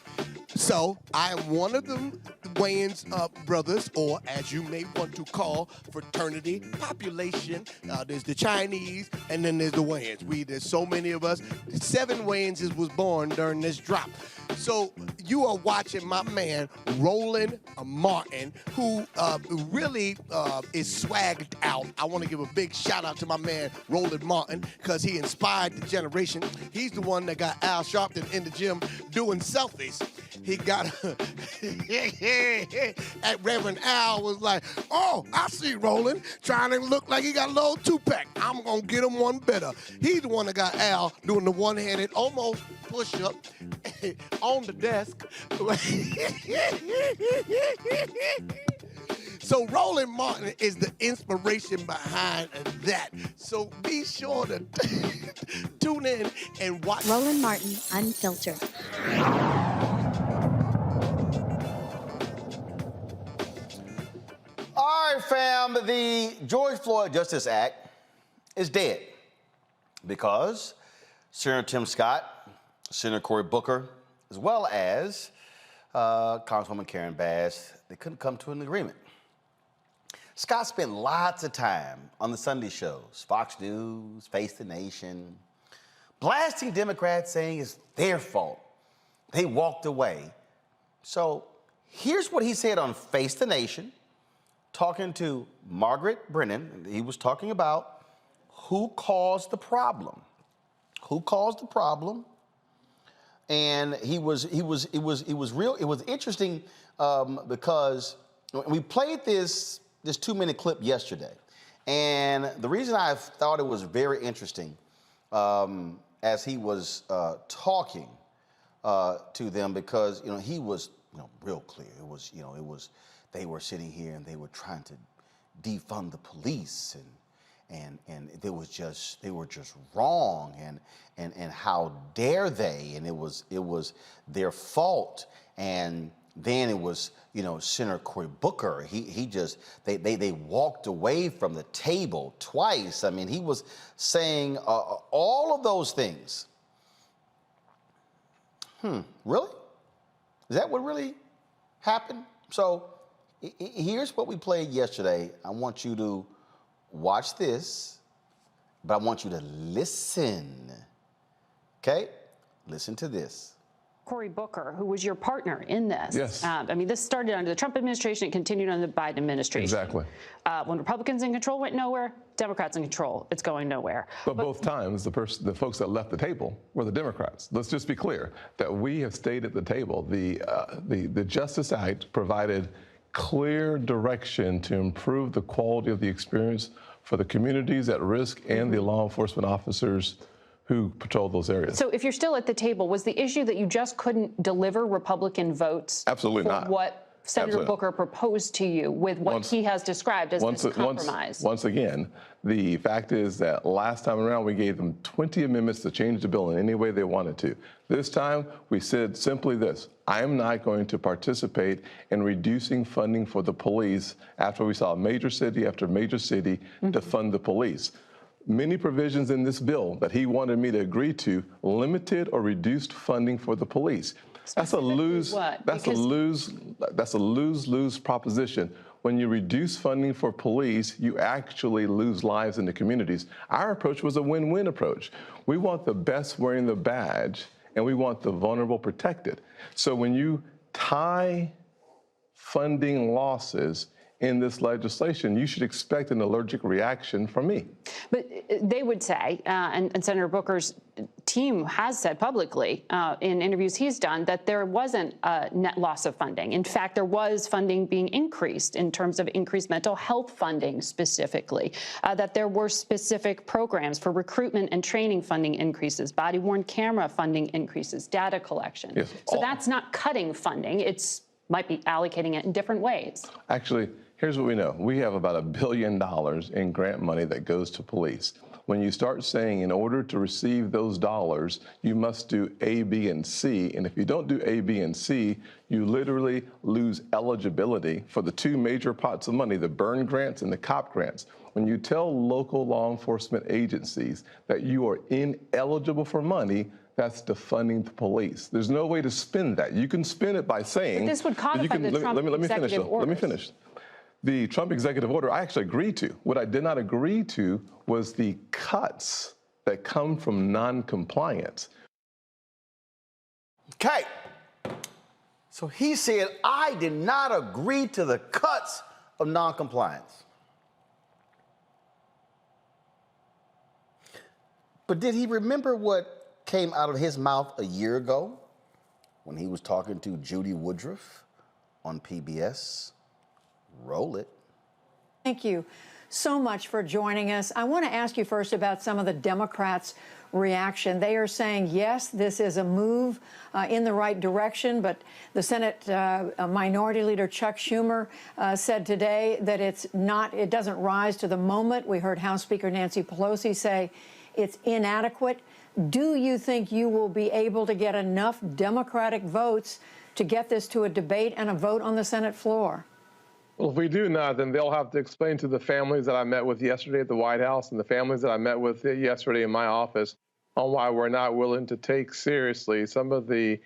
So I am one of the Wayans brothers, or as you may want to call fraternity population. There's the Chinese, and then there's the Wayans. There's so many of us. 7 Wayanses was born during this drop. So you are watching my man Roland Martin, who really is swagged out. I want to give a big shout out to my man Roland Martin because he inspired the generation. He's the one that got Al Sharpton in the gym doing selfies. He got, and Reverend Al was like, oh, I see Roland trying to look like he got a little two-pack. I'm going to get him one better. He's the one that got Al doing the one-handed almost push-up on the desk. So Roland Martin is the inspiration behind that. So be sure to tune in and watch. Roland Martin, Unfiltered. All right, fam, the George Floyd Justice Act is dead because Senator Tim Scott, Senator Cory Booker, as well as Congresswoman Karen Bass, they couldn't come to an agreement. Scott spent lots of time on the Sunday shows, Fox News, Face the Nation, blasting Democrats saying it's their fault. They walked away. So here's what he said on Face the Nation, talking to Margaret Brennan. He was talking about who caused the problem. Who caused the problem? And it was interesting because we played this 2-minute clip yesterday. And the reason I thought it was very interesting as he was talking to them, because he was real clear. It was they were sitting here and they were trying to defund the police and they were just wrong and how dare they, and it was their fault. And then it was Senator Cory Booker. They walked away from the table twice. I mean, he was saying all of those things. Really? Is that what really happened? So here's what we played yesterday. I want you to watch this, but I want you to listen. Okay? Listen to this. Cory Booker, who was your partner in this. Yes. I mean, this started under the Trump administration. It continued under the Biden administration. Exactly. When Republicans in control went nowhere, Democrats in control, it's going nowhere. But both times, the folks that left the table were the Democrats. Let's just be clear that we have stayed at the table. The Justice Act provided clear direction to improve the quality of the experience for the communities at risk and the law enforcement officers who patrol those areas. So if you're still at the table, was the issue that you just couldn't deliver Republican votes? Absolutely for not. What Senator Booker proposed to you with what he has described as this compromise? Once again, the fact is that last time around we gave them 20 amendments to change the bill in any way they wanted to. This time we said simply this: I am not going to participate in reducing funding for the police after we saw major city after major city defund the police. Many provisions in this bill that he wanted me to agree to limited or reduced funding for the police. That's a lose. That's a lose-lose proposition. When you reduce funding for police, you actually lose lives in the communities. Our approach was a win-win approach. We want the best wearing the badge, and we want the vulnerable protected. So when you tie funding losses in this legislation, you should expect an allergic reaction from me. But they would say, and Senator Booker's team has said publicly in interviews he's done, that there wasn't a net loss of funding. In fact, there was funding being increased in terms of increased mental health funding specifically, that there were specific programs for recruitment and training funding increases, body-worn camera funding increases, data collection. Yes, so that's not cutting funding. It's might be allocating it in different ways. Actually, here's what we know. We have about $1 billion in grant money that goes to police. When you start saying in order to receive those dollars, you must do A, B, and C, and if you don't do A, B, and C, you literally lose eligibility for the two major pots of money, the burn grants and the COP grants. When you tell local law enforcement agencies that you are ineligible for money, that's defunding the police. There's no way to spin that. You can spin it by saying— But this would codify the Trump executive orders. Let me finish. The Trump executive order I actually agreed to. What I did not agree to was the cuts that come from non-compliance. Okay. So he said, I did not agree to the cuts of non-compliance. But did he remember what came out of his mouth a year ago when he was talking to Judy Woodruff on PBS? Roll it. Thank you so much for joining us. I want to ask you first about some of the Democrats' reaction. They are saying, yes, this is a move in the right direction, but the Senate Minority Leader Chuck Schumer said today that it doesn't rise to the moment. We heard House Speaker Nancy Pelosi say it's inadequate. Do you think you will be able to get enough Democratic votes to get this to a debate and a vote on the Senate floor? Well, if we do not, then they'll have to explain to the families that I met with yesterday at the White House and the families that I met with yesterday in my office on why we're not willing to take seriously some of the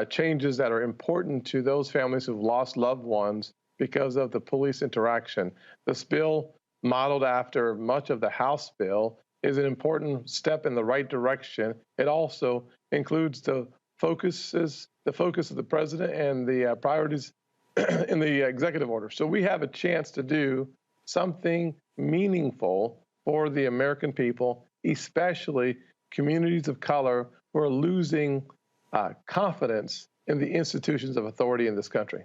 changes that are important to those families who've lost loved ones because of the police interaction. This bill, modeled after much of the House bill, is an important step in the right direction. It also includes the focus of the president and the priorities in the executive order. So we have a chance to do something meaningful for the American people, especially communities of color who are losing confidence in the institutions of authority in this country.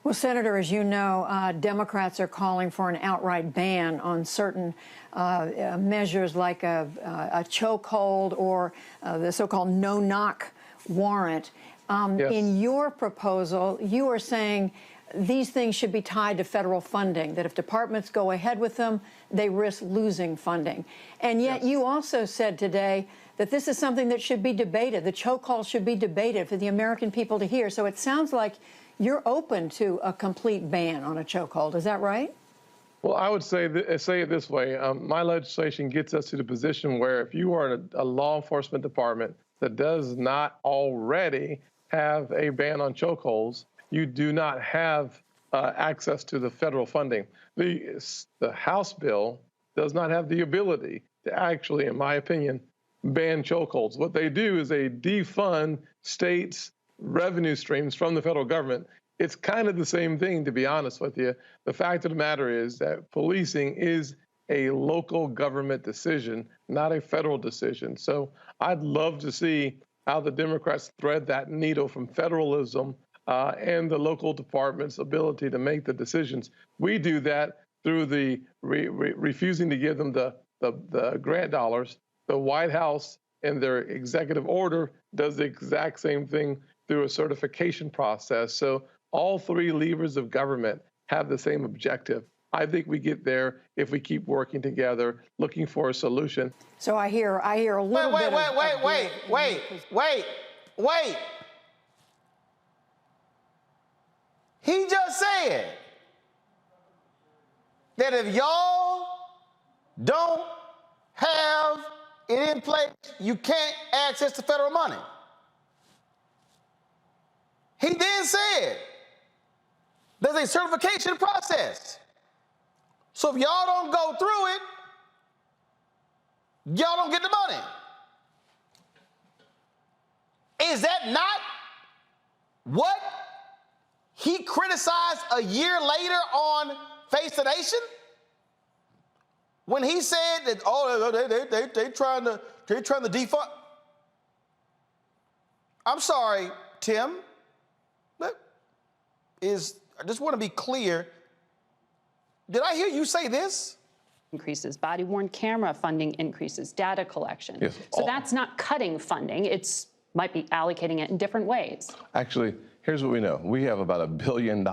Well, Senator, as you know, Democrats are calling for an outright ban on certain measures like a chokehold or the so-called no-knock warrant. Yes. In your proposal, you are saying these things should be tied to federal funding, that if departments go ahead with them, they risk losing funding. And yet you also said today that this is something that should be debated. The chokehold should be debated for the American people to hear. So it sounds like you're open to a complete ban on a chokehold. Is that right? Well, I would say it this way. My legislation gets us to the position where if you are a law enforcement department that does not already have a ban on chokeholds, you do not have access to the federal funding. The House bill does not have the ability to actually, in my opinion, ban chokeholds. What they do is they defund states' revenue streams from the federal government. It's kind of the same thing, to be honest with you. The fact of the matter is that policing is a local government decision, not a federal decision. So I'd love to see how the Democrats thread that needle from federalism and the local department's ability to make the decisions. We do that through the refusing to give them the grant dollars. The White House, in their executive order, does the exact same thing through a certification process. So all three levers of government have the same objective. I think we get there if we keep working together, looking for a solution. So I hear a little bit Wait. He just said that if y'all don't have it in place, you can't access the federal money. He then said there's a certification process. So if y'all don't go through it, y'all don't get the money. Is that not what he criticized a year later on Face the Nation? When he said that, they're trying to defund. I'm sorry, Tim. I just want to be clear. Did I hear you say this? Increases, body-worn camera funding increases, data collection. Yes. So that's not cutting funding. Might be allocating it in different ways. Actually, Here's what we know. We have about $1 billion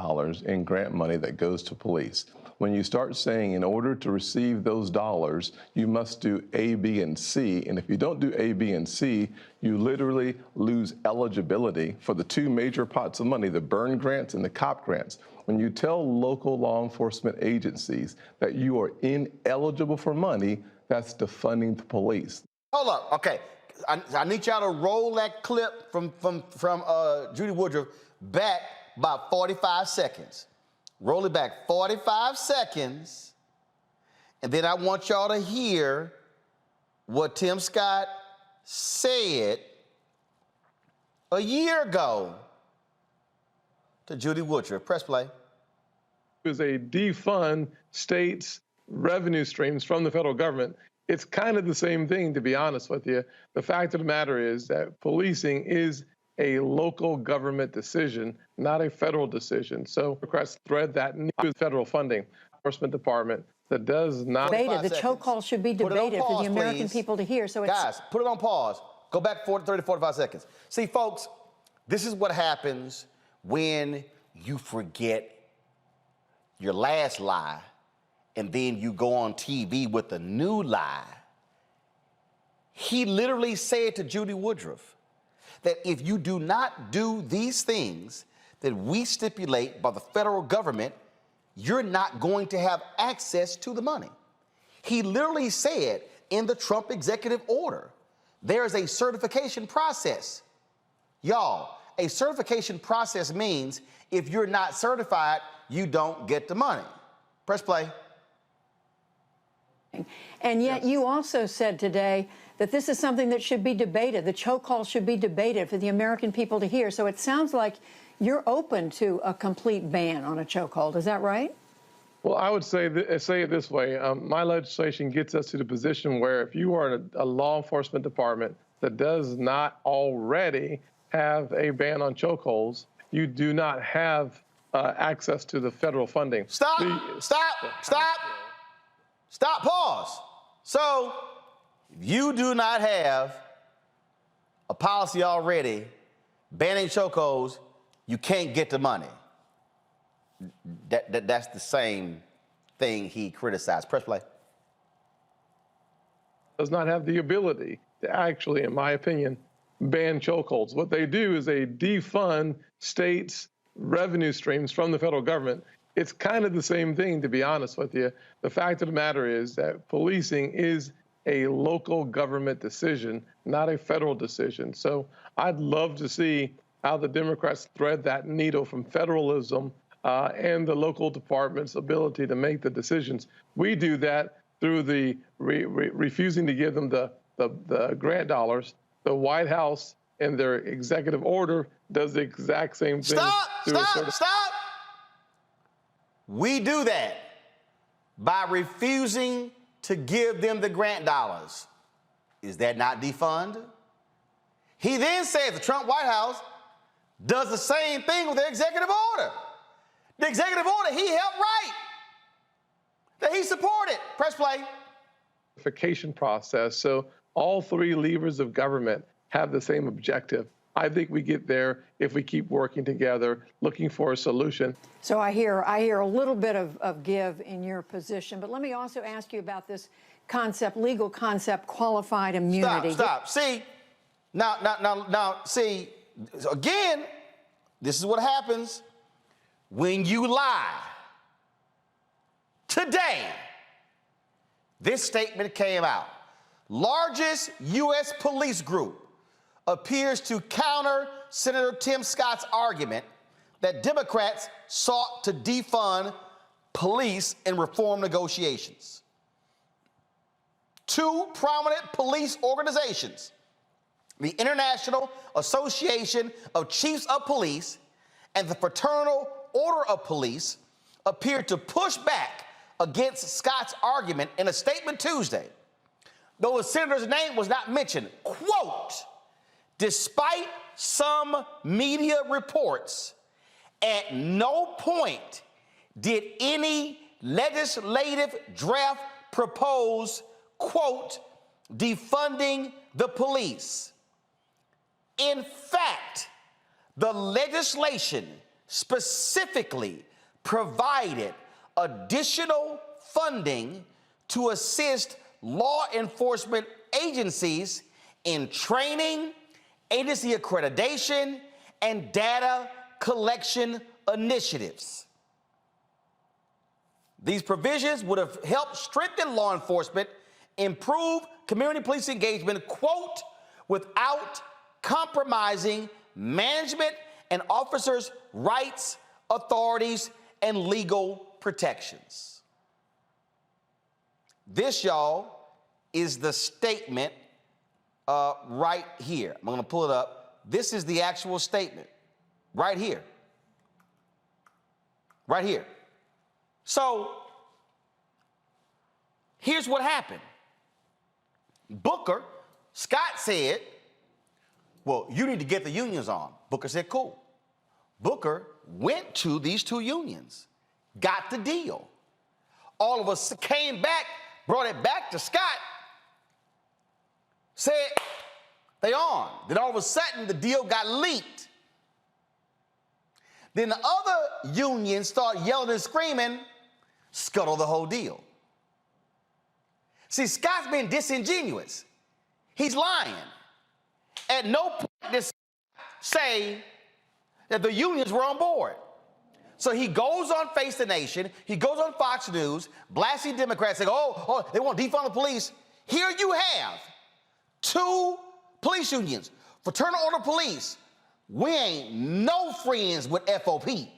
in grant money that goes to police. When you start saying in order to receive those dollars, you must do A, B, and C, and if you don't do A, B, and C, you literally lose eligibility for the two major pots of money, the burn grants and the COP grants. When you tell local law enforcement agencies that you are ineligible for money, that's defunding the police. Hold up, okay. I need y'all to roll that clip from Judy Woodruff back about 45 seconds. Roll it back 45 seconds, and then I want y'all to hear what Tim Scott said a year ago to Judy Woodruff. Press play. Is a defund states' revenue streams from the federal government. It's kind of the same thing, to be honest with you. The fact of the matter is that policing is a local government decision, not a federal decision. So Democrats thread that new federal funding, enforcement department that does not. Debated. The choke call should be debated for the American people to hear. So it's guys, put it on pause. Go back 30, 45 seconds. See, folks, this is what happens when you forget your last lie and then you go on TV with a new lie. He literally said to Judy Woodruff that if you do not do these things that we stipulate by the federal government, you're not going to have access to the money. He literally said in the Trump executive order, there is a certification process. Y'all, a certification process means if you're not certified, you don't get the money. Press play. And yet you also said today that this is something that should be debated. The choke call should be debated for the American people to hear. So it sounds like you're open to a complete ban on a chokehold. Is that right? Well, I would say it this way. My legislation gets us to the position where if you are a law enforcement department that does not already have a ban on chokeholds, you do not have access to the federal funding. Stop, pause. So you do not have a policy already banning chokeholds, you can't get the money. That's the same thing he criticized. Press play. Does not have the ability to actually, in my opinion, ban chokeholds. What they do is they defund states' revenue streams from the federal government. It's kind of the same thing, to be honest with you. The fact of the matter is that policing is a local government decision, not a federal decision. So I'd love to see how the Democrats thread that needle from federalism and the local department's ability to make the decisions. We do that through the refusing to give them the grant dollars. The White House, in their executive order, does the exact same thing. Stop! We do that by refusing to give them the grant dollars. Is that not defund? He then says the Trump White House does the same thing with their executive order. The executive order he helped write, that he supported. Press play. Certification process. So all three levers of government have the same objective. I think we get there if we keep working together, looking for a solution. So I hear a little bit of give in your position, but let me also ask you about this concept, legal concept, qualified immunity. Stop. See, now, see, again, this is what happens when you lie. Today, this statement came out. Largest U.S. police group appears to counter Senator Tim Scott's argument that Democrats sought to defund police in reform negotiations. Two prominent police organizations, the International Association of Chiefs of Police and the Fraternal Order of Police, appeared to push back against Scott's argument in a statement Tuesday. Though the senator's name was not mentioned, quote, despite some media reports, at no point did any legislative draft propose, quote, defunding the police. In fact, The legislation specifically provided additional funding to assist law enforcement agencies in training, agency accreditation, and data collection initiatives. These provisions would have helped strengthen law enforcement, improve community police engagement, quote, without compromising management and officers' rights, authorities, and legal protections. This, y'all, is the statement right here. I'm going to pull it up. This is the actual statement right here. Right here. So here's what happened. Scott said, well, you need to get the unions on. Booker said, cool. Booker went to these two unions, got the deal. All of us came back, brought it back to Scott, said, they on. Then all of a sudden, the deal got leaked. Then the other unions start yelling and screaming, scuttle the whole deal. See, Scott's been disingenuous. He's lying. At no point did Scott say that the unions were on board. So he goes on Face the Nation, he goes on Fox News, blasting Democrats, saying, oh, they want to defund the police. Here you have two police unions, Fraternal Order Police. We ain't no friends with FOP.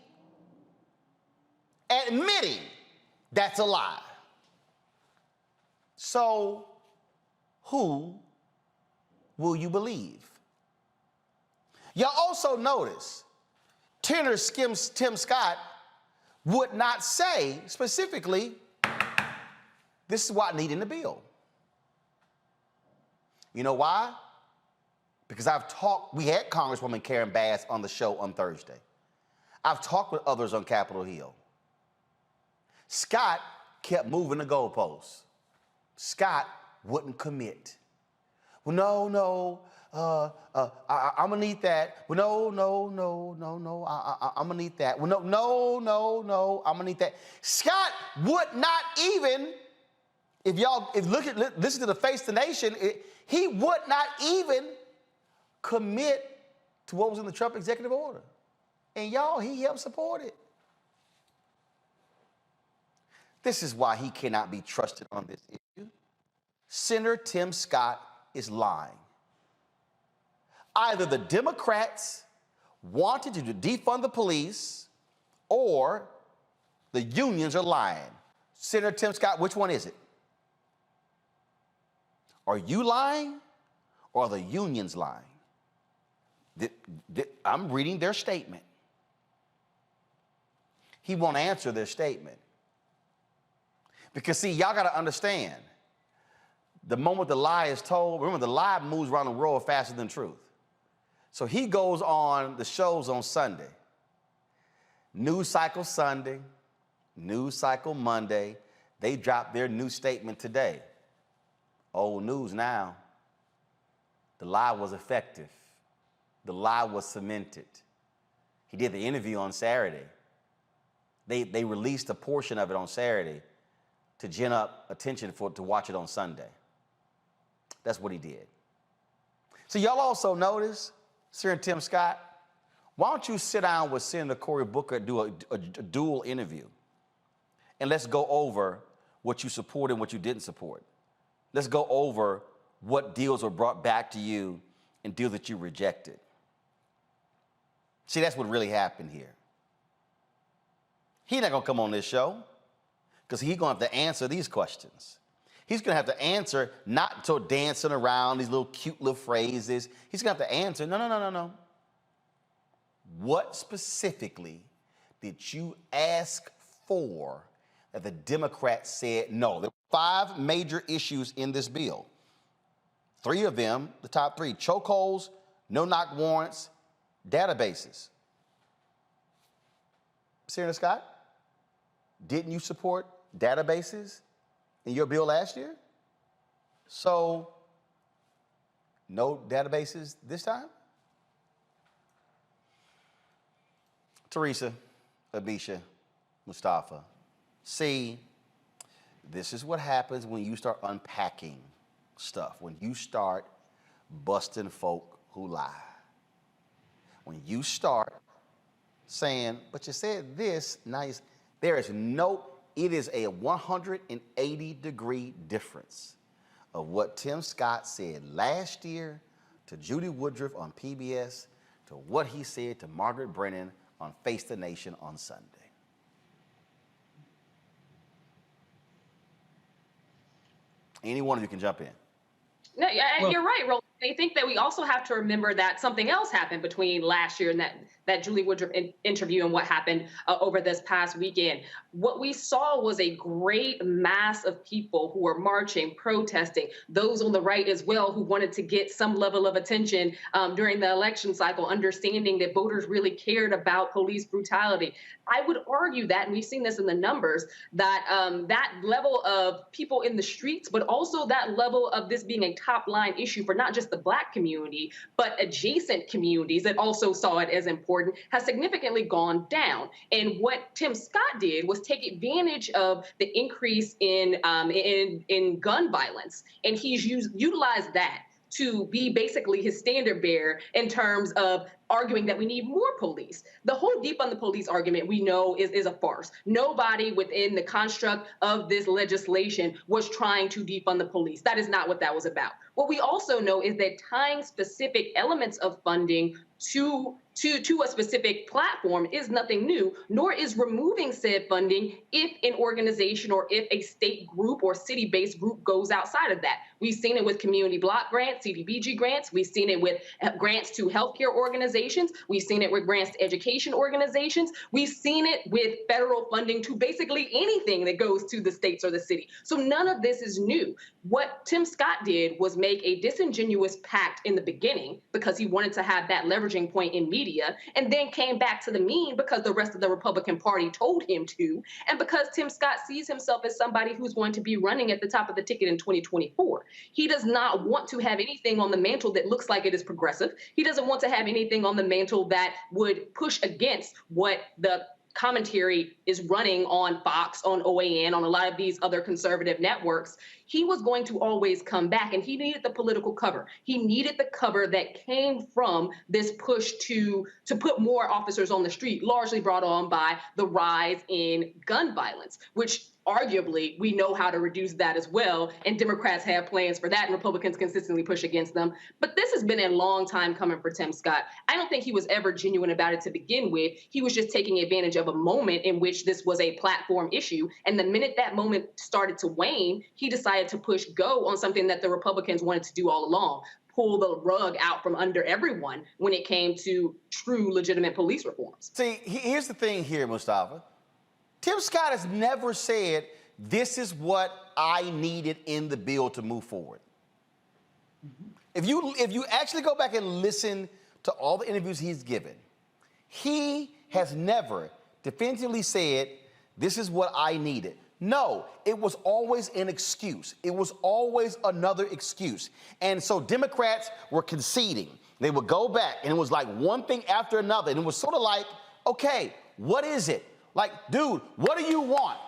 Admitting that's a lie. So who will you believe? Y'all also notice Tim Scott would not say specifically, this is what I need in the bill. You know why? Because we had Congresswoman Karen Bass on the show on Thursday. I've talked with others on Capitol Hill. Scott kept moving the goalposts. Scott wouldn't commit. Well, no, I'm gonna need that. Well, no, I'm gonna need that. Well, no, I'm gonna need that. Scott would not even, listen to the Face the Nation, he would not even commit to what was in the Trump executive order. And y'all, he helped support it. This is why he cannot be trusted on this issue. Senator Tim Scott is lying. Either the Democrats wanted to defund the police or the unions are lying. Senator Tim Scott, which one is it? Are you lying or are the unions lying? I'm reading their statement. He won't answer their statement. Because, see, y'all got to understand, the moment the lie is told, remember, the lie moves around the world faster than truth. So he goes on the shows on Sunday. News Cycle Sunday, News Cycle Monday. They dropped their new statement today. Old news now. The lie was effective. The lie was cemented. He did the interview on Saturday. They released a portion of it on Saturday to gin up attention to watch it on Sunday. That's what he did. So y'all also notice, Senator Tim Scott, why don't you sit down with Senator Cory Booker and do a dual interview? And let's go over what you supported and what you didn't support. Let's go over what deals were brought back to you and deals that you rejected. See, that's what really happened here. He's not going to come on this show because he's going to have to answer these questions. He's going to have to answer not until dancing around these little cute little phrases. He's going to have to answer, no. What specifically did you ask for that the Democrats said no? There were 5 major issues in this bill. 3 of them, the top 3, chokeholds, no-knock warrants, databases. Senator Scott, didn't you support databases in your bill last year? So, no databases this time? Teresa, Abisha, Mustafa, see, this is what happens when you start unpacking stuff, when you start busting folk who lie. When you start saying, but you said this, now there is no, it is a 180-degree difference of what Tim Scott said last year to Judy Woodruff on PBS to what he said to Margaret Brennan on Face the Nation on Sunday. Any one of you can jump in. No, you're right, Roland. I think that we also have to remember that something else happened between last year and that Julie Woodruff interview and what happened over this past weekend. What we saw was a great mass of people who were marching, protesting, those on the right as well who wanted to get some level of attention during the election cycle, understanding that voters really cared about police brutality. I would argue that, and we've seen this in the numbers, that that level of people in the streets, but also that level of this being a top-line issue for not just the Black community, but adjacent communities that also saw it as important, has significantly gone down. And what Tim Scott did was take advantage of the increase in gun violence, and he's utilized that to be basically his standard bearer in terms of arguing that we need more police. The whole defund the police argument we know is a farce. Nobody within the construct of this legislation was trying to defund the police. That is not what that was about. What we also know is that tying specific elements of funding to a specific platform is nothing new, nor is removing said funding if an organization or if a state group or city-based group goes outside of that. We've seen it with community block grants, CDBG grants. We've seen it with grants to healthcare organizations. We've seen it with grants to education organizations. We've seen it with federal funding to basically anything that goes to the states or the city. So none of this is new. What Tim Scott did was make a disingenuous pact in the beginning because he wanted to have that leveraging point in media, and then came back to the mean because the rest of the Republican Party told him to, and because Tim Scott sees himself as somebody who's going to be running at the top of the ticket in 2024. He does not want to have anything on the mantle that looks like it is progressive. He doesn't want to have anything on the mantle that would push against what the commentary is running on Fox, on OAN, on a lot of these other conservative networks. He was going to always come back, and he needed the political cover. He needed the cover that came from this push to put more officers on the street, largely brought on by the rise in gun violence, which arguably we know how to reduce that as well, and Democrats have plans for that, and Republicans consistently push against them. But this has been a long time coming for Tim Scott. I don't think he was ever genuine about it to begin with. He was just taking advantage of a moment in which this was a platform issue, and the minute that moment started to wane, he decided to push go on something that the Republicans wanted to do all along, pull the rug out from under everyone when it came to true legitimate police reforms. See, here's the thing here, Mustafa. Tim Scott has never said, this is what I needed in the bill to move forward. If you actually go back and listen to all the interviews he's given, he has never definitively said, this is what I needed. No, it was always an excuse. It was always another excuse. And so Democrats were conceding. They would go back, and it was like one thing after another. And it was sort of like, okay, what is it? Like, dude, what do you want?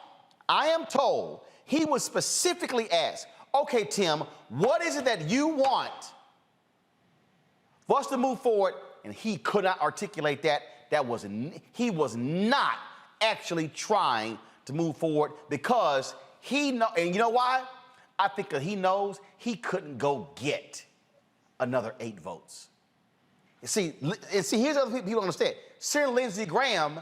I am told he was specifically asked, okay, Tim, what is it that you want for us to move forward? And he could not articulate that. He was not actually trying to move forward because he know, and you know why? I think that he knows he couldn't go get another 8 votes. See, here's other people don't understand. Senator Lindsey Graham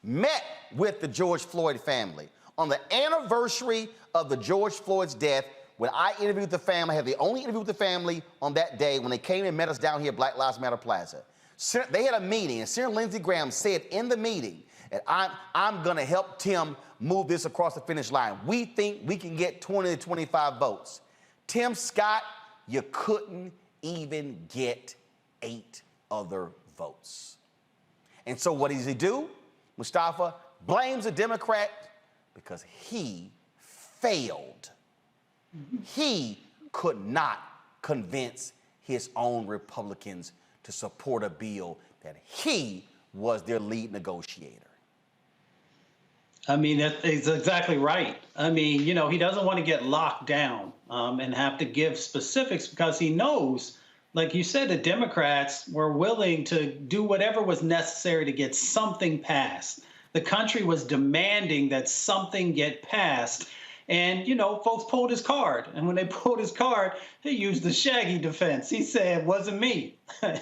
met with the George Floyd family on the anniversary of the George Floyd's death. When I interviewed the family, I had the only interview with the family on that day when they came and met us down here at Black Lives Matter Plaza. They had a meeting, and Senator Lindsey Graham said in the meeting that I'm going to help Tim move this across the finish line. We think we can get 20 to 25 votes. Tim Scott, you couldn't even get 8 other votes. And so what does he do? Mustafa blames a Democrat because he failed. He could not convince his own Republicans to support a bill that he was their lead negotiator. I mean, he's exactly right. I mean, you know, he doesn't want to get locked down and have to give specifics because he knows, like you said, the Democrats were willing to do whatever was necessary to get something passed. The country was demanding that something get passed. And, you know, folks pulled his card. And when they pulled his card, he used the Shaggy defense. He said, it wasn't me.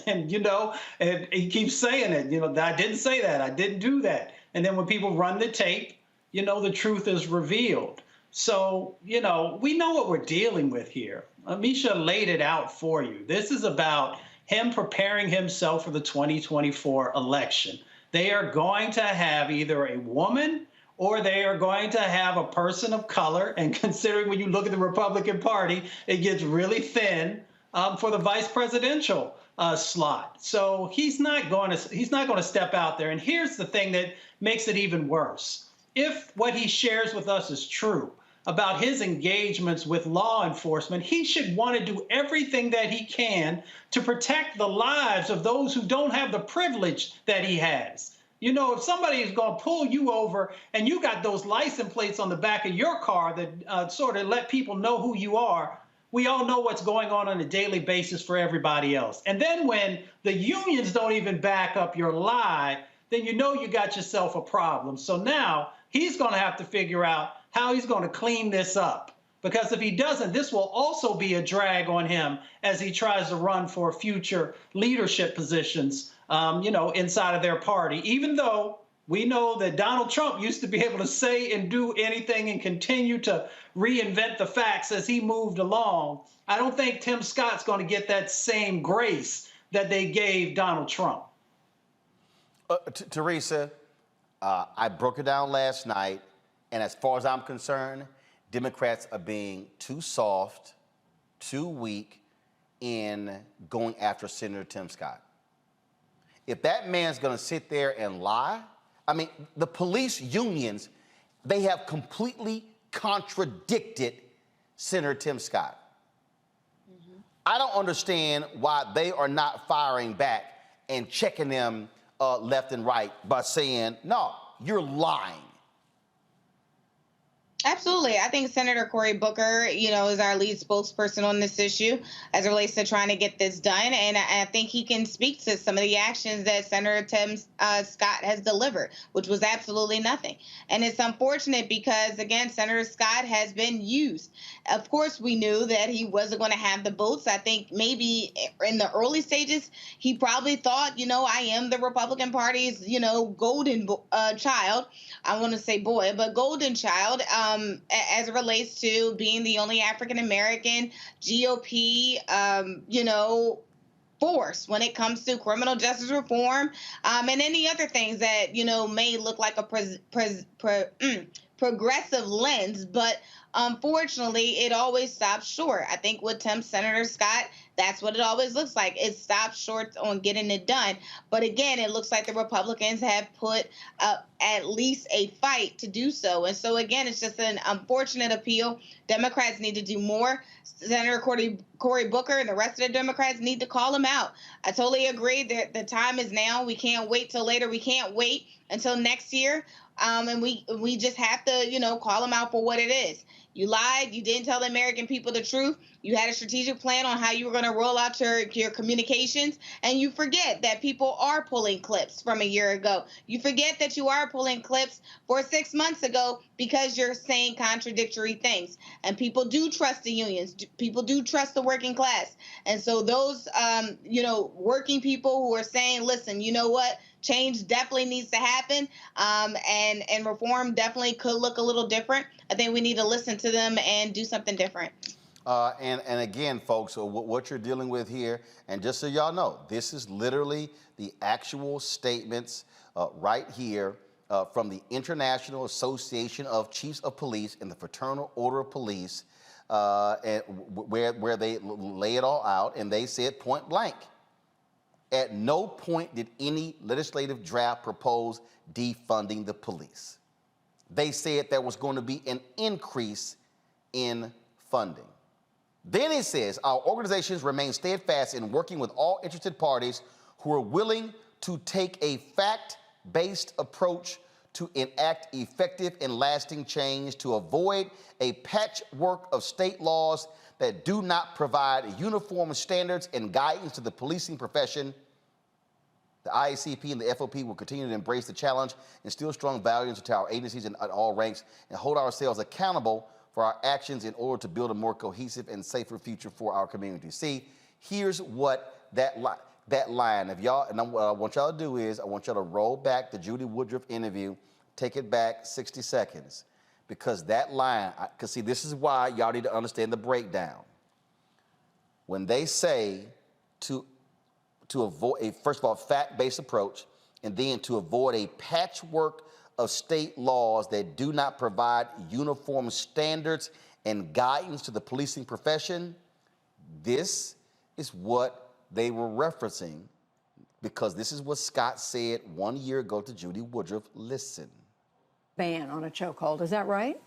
And, you know, and he keeps saying it. You know, I didn't say that. I didn't do that. And then when people run the tape, you know, the truth is revealed. So, you know, we know what we're dealing with here. Misha laid it out for you. This is about him preparing himself for the 2024 election. They are going to have either a woman or they are going to have a person of color. And considering when you look at the Republican Party, it gets really thin for the vice presidential slot. So he's not going to step out there. And here's the thing that makes it even worse. If what he shares with us is true about his engagements with law enforcement, he should want to do everything that he can to protect the lives of those who don't have the privilege that he has. You know, if somebody is going to pull you over and you got those license plates on the back of your car that sort of let people know who you are, we all know what's going on a daily basis for everybody else. And then when the unions don't even back up your lie, then you know you got yourself a problem. So now he's going to have to figure out how he's going to clean this up. Because if he doesn't, this will also be a drag on him as he tries to run for future leadership positions, you know, inside of their party. Even though we know that Donald Trump used to be able to say and do anything and continue to reinvent the facts as he moved along, I don't think Tim Scott's going to get that same grace that they gave Donald Trump. Teresa, I broke it down last night, and as far as I'm concerned, Democrats are being too soft, too weak in going after Senator Tim Scott. If that man's going to sit there and lie, I mean, the police unions, they have completely contradicted Senator Tim Scott. Mm-hmm. I don't understand why they are not firing back and checking them left and right by saying, no, you're lying. Absolutely. I think Senator Cory Booker, you know, is our lead spokesperson on this issue as it relates to trying to get this done. And I think he can speak to some of the actions that Senator Tim Scott has delivered, which was absolutely nothing. And it's unfortunate because, again, Senator Scott has been used. Of course, we knew that he wasn't going to have the votes. I think maybe in the early stages, he probably thought, you know, I am the Republican Party's, you know, golden child. I want to say boy, but golden child. As it relates to being the only African-American GOP, you know, force when it comes to criminal justice reform and any other things that, you know, may look like a progressive lens, but unfortunately, it always stops short. I think with Senator Scott, that's what it always looks like. It stops short on getting it done. But again, it looks like the Republicans have put up at least a fight to do so. And so, again, it's just an unfortunate appeal. Democrats need to do more. Senator Cory Booker and the rest of the Democrats need to call him out. I totally agree that the time is now. We can't wait till later. We can't wait until next year. And we just have to, you know, call him out for what it is. You lied. You didn't tell the American people the truth. You had a strategic plan on how you were going to roll out your communications. And you forget that people are pulling clips from a year ago. You forget that you are pulling clips for 6 months ago because you're saying contradictory things. And people do trust the unions. People do trust the working class. And so those, you know, working people who are saying, listen, you know what? Change definitely needs to happen, and reform definitely could look a little different. I think we need to listen to them and do something different. And again, folks, so what you're dealing with here, and just so y'all know, this is literally the actual statements right here from the International Association of Chiefs of Police and the Fraternal Order of Police, and where they lay it all out, and they said point blank, at no point did any legislative draft propose defunding the police. They said there was going to be an increase in funding. Then it says, our organizations remain steadfast in working with all interested parties who are willing to take a fact-based approach to enact effective and lasting change to avoid a patchwork of state laws that do not provide uniform standards and guidance to the policing profession. The IACP and the FOP will continue to embrace the challenge, instill strong values into our agencies and at all ranks, and hold ourselves accountable for our actions in order to build a more cohesive and safer future for our community. See, here's what that line, if y'all, and what I want y'all to do is, I want y'all to roll back the Judy Woodruff interview, take it back 60 seconds, because that line, because see, this is why y'all need to understand the breakdown. When they say to avoid a, first of all, fact-based approach, and then to avoid a patchwork of state laws that do not provide uniform standards and guidance to the policing profession, this is what they were referencing, because this is what Scott said 1 year ago to Judy Woodruff. Listen. Ban on a chokehold, is that right?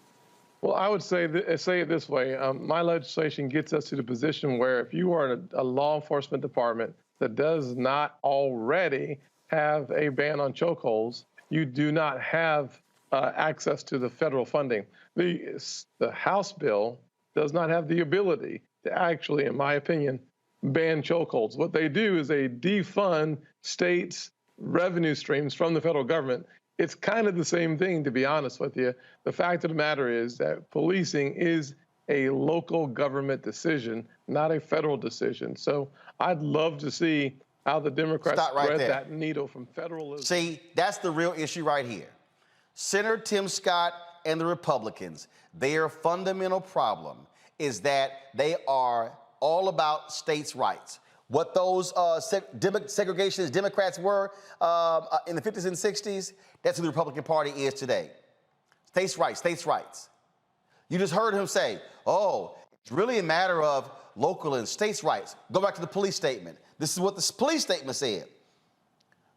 Well, I would say it this way. My legislation gets us to the position where if you are in a law enforcement department that does not already have a ban on chokeholds, you do not have access to the federal funding. The House bill does not have the ability to actually, in my opinion, ban chokeholds. What they do is they defund states' revenue streams from the federal government. It's kind of the same thing, to be honest with you. The fact of the matter is that policing is a local government decision, not a federal decision. So I'd love to see how the Democrats thread that needle from federalism. See, that's the real issue right here. Senator Tim Scott and the Republicans, their fundamental problem is that they are all about states' rights. What those segregationist Democrats were in the 50s and 60s, that's who the Republican Party is today. States' rights, states' rights. You just heard him say, oh, it's really a matter of local and states' rights. Go back to the police statement. This is what the police statement said.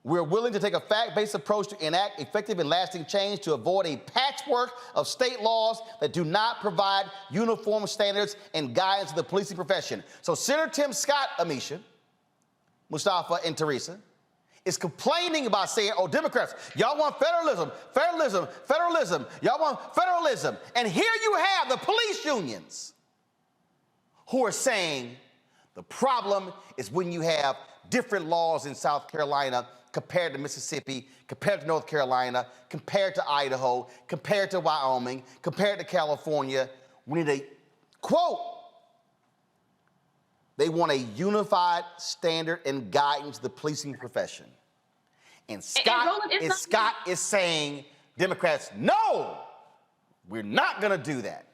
We're willing to take a fact-based approach to enact effective and lasting change to avoid a patchwork of state laws that do not provide uniform standards and guidance to the policing profession. So Senator Tim Scott, Amisha, Mustafa, and Teresa, is complaining about saying, oh, Democrats, y'all want federalism, federalism, federalism, y'all want federalism. And here you have the police unions who are saying the problem is when you have different laws in South Carolina compared to Mississippi, compared to North Carolina, compared to Idaho, compared to Wyoming, compared to California. We need a, quote, they want a unified standard and guidance to the policing profession. And Scott is saying, Democrats, no, we're not gonna do that.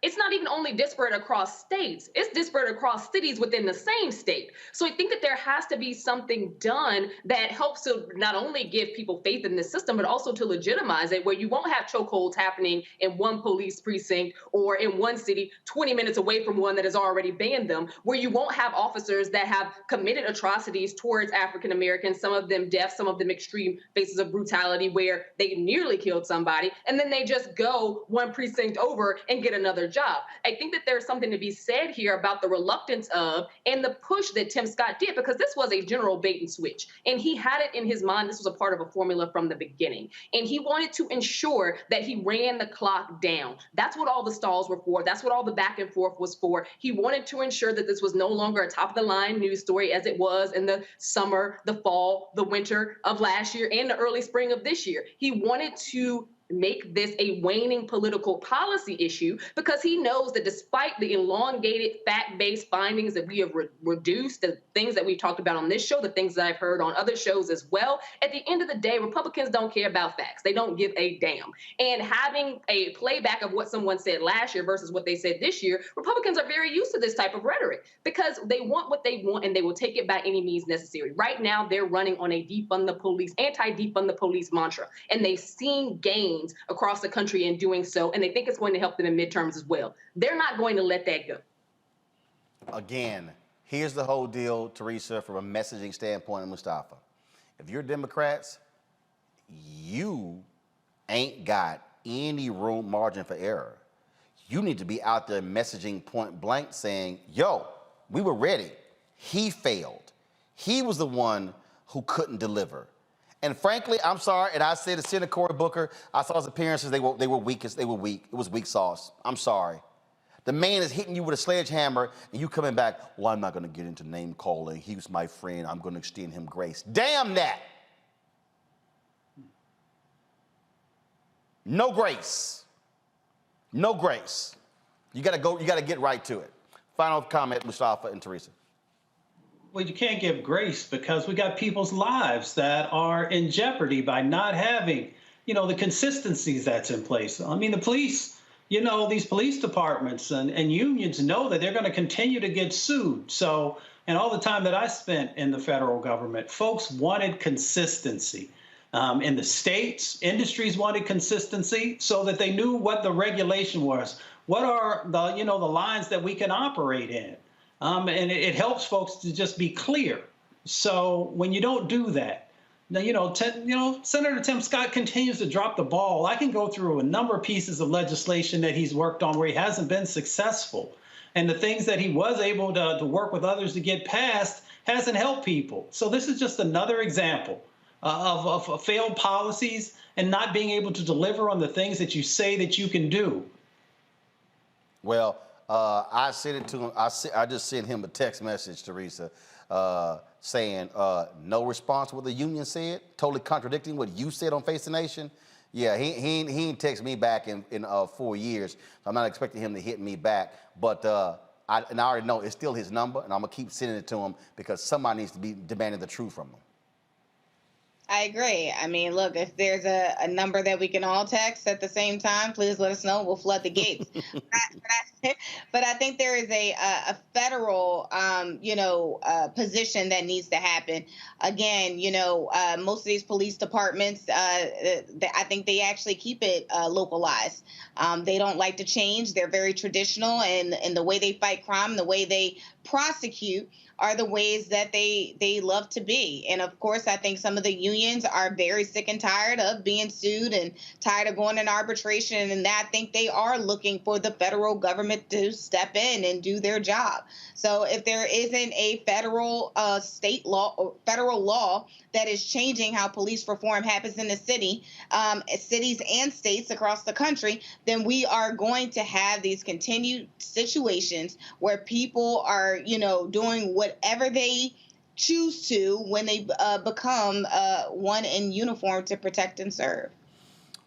It's not even only disparate across states, it's disparate across cities within the same state. So I think that there has to be something done that helps to not only give people faith in the system, but also to legitimize it, where you won't have chokeholds happening in one police precinct or in one city 20 minutes away from one that has already banned them, where you won't have officers that have committed atrocities towards African Americans, some of them deaf, some of them extreme cases of brutality where they nearly killed somebody, and then they just go one precinct over and get another job. I think that there's something to be said here about the reluctance of and the push that Tim Scott did, because this was a general bait and switch. And he had it in his mind. This was a part of a formula from the beginning. And he wanted to ensure that he ran the clock down. That's what all the stalls were for. That's what all the back and forth was for. He wanted to ensure that this was no longer a top of the line news story as it was in the summer, the fall, the winter of last year and the early spring of this year. He wanted to make this a waning political policy issue, because he knows that despite the elongated fact-based findings that we have reduced, the things that we've talked about on this show, the things that I've heard on other shows as well, at the end of the day, Republicans don't care about facts. They don't give a damn. And having a playback of what someone said last year versus what they said this year, Republicans are very used to this type of rhetoric because they want what they want and they will take it by any means necessary. Right now, they're running on a defund the police, anti-defund the police mantra, and they've seen gains across the country in doing so, and they think it's going to help them in midterms as well. They're not going to let that go. Again, here's the whole deal, Teresa, from a messaging standpoint, and Mustafa. If you're Democrats, you ain't got any room margin for error. You need to be out there messaging point blank saying, yo, we were ready. He failed. He was the one who couldn't deliver. And frankly, I'm sorry, and I said to Senator Cory Booker, I saw his appearances, they were weak. It was weak sauce. I'm sorry. The man is hitting you with a sledgehammer, and you coming back, well, I'm not going to get into name calling. He was my friend. I'm going to extend him grace. Damn that. No grace. No grace. You got to get right to it. Final comment, Mustafa and Teresa. Well, you can't give grace because we got people's lives that are in jeopardy by not having, the consistencies that's in place. I mean, the police, these police departments and unions know that they're going to continue to get sued. So, and all the time that I spent in the federal government, folks wanted consistency. In the states, industries wanted consistency so that they knew what the regulation was. What are the, the lines that we can operate in? And it helps folks to just be clear. So when you don't do that, now, Senator Tim Scott continues to drop the ball. I can go through a number of pieces of legislation that he's worked on where he hasn't been successful. And the things that he was able to work with others to get passed hasn't helped people. So this is just another example of failed policies and not being able to deliver on the things that you say that you can do. Well, I sent it to him. I just sent him a text message, Teresa, saying no response to what the union said, totally contradicting what you said on Face the Nation. Yeah, he ain't text me back in 4 years. I'm not expecting him to hit me back. But I already know it's still his number, and I'm going to keep sending it to him because somebody needs to be demanding the truth from him. I agree. I mean, look, if there's a number that we can all text at the same time, please let us know. We'll flood the gates. But I think there is a federal, position that needs to happen. Again, most of these police departments, I think they actually keep it localized. They don't like to change. They're very traditional, and the way they fight crime, the way they prosecute are the ways that they love to be. And of course, I think some of the unions are very sick and tired of being sued and tired of going in arbitration. And I think they are looking for the federal government to step in and do their job. So if there isn't a federal state law or federal law that is changing how police reform happens in the city, cities and states across the country, then we are going to have these continued situations where people are, doing whatever they choose to when they become one in uniform to protect and serve.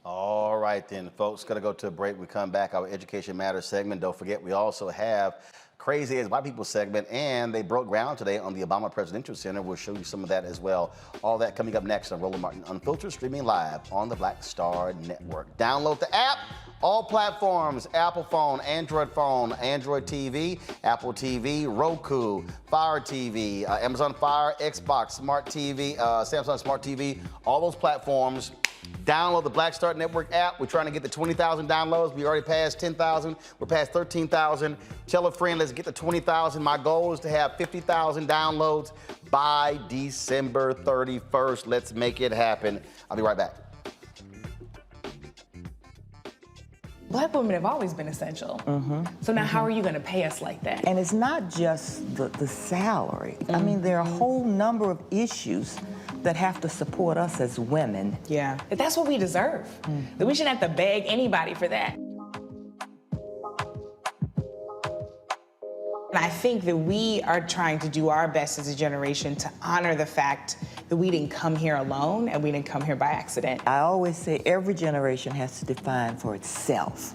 All right then, folks, got to go to a break. We come back, our Education Matters segment. Don't forget, we also have Crazy as White People segment, and they broke ground today on the Obama Presidential Center. We'll show you some of that as well. All that coming up next on Roland Martin Unfiltered, streaming live on the Black Star Network. Download the app. All platforms, Apple phone, Android TV, Apple TV, Roku, Fire TV, Amazon Fire, Xbox, Smart TV, Samsung Smart TV, all those platforms. Download the Black Star Network app. We're trying to get to 20,000 downloads. We already passed 10,000. We're past 13,000. Tell a friend, let's get to 20,000. My goal is to have 50,000 downloads by December 31st. Let's make it happen. I'll be right back. Black women have always been essential. So now how are you going to pay us like that? And it's not just the salary. I mean, there are a whole number of issues that have to support us as women. Yeah. That's what we deserve. That we shouldn't have to beg anybody for that. And I think that we are trying to do our best as a generation to honor the fact that we didn't come here alone and we didn't come here by accident. I always say every generation has to define for itself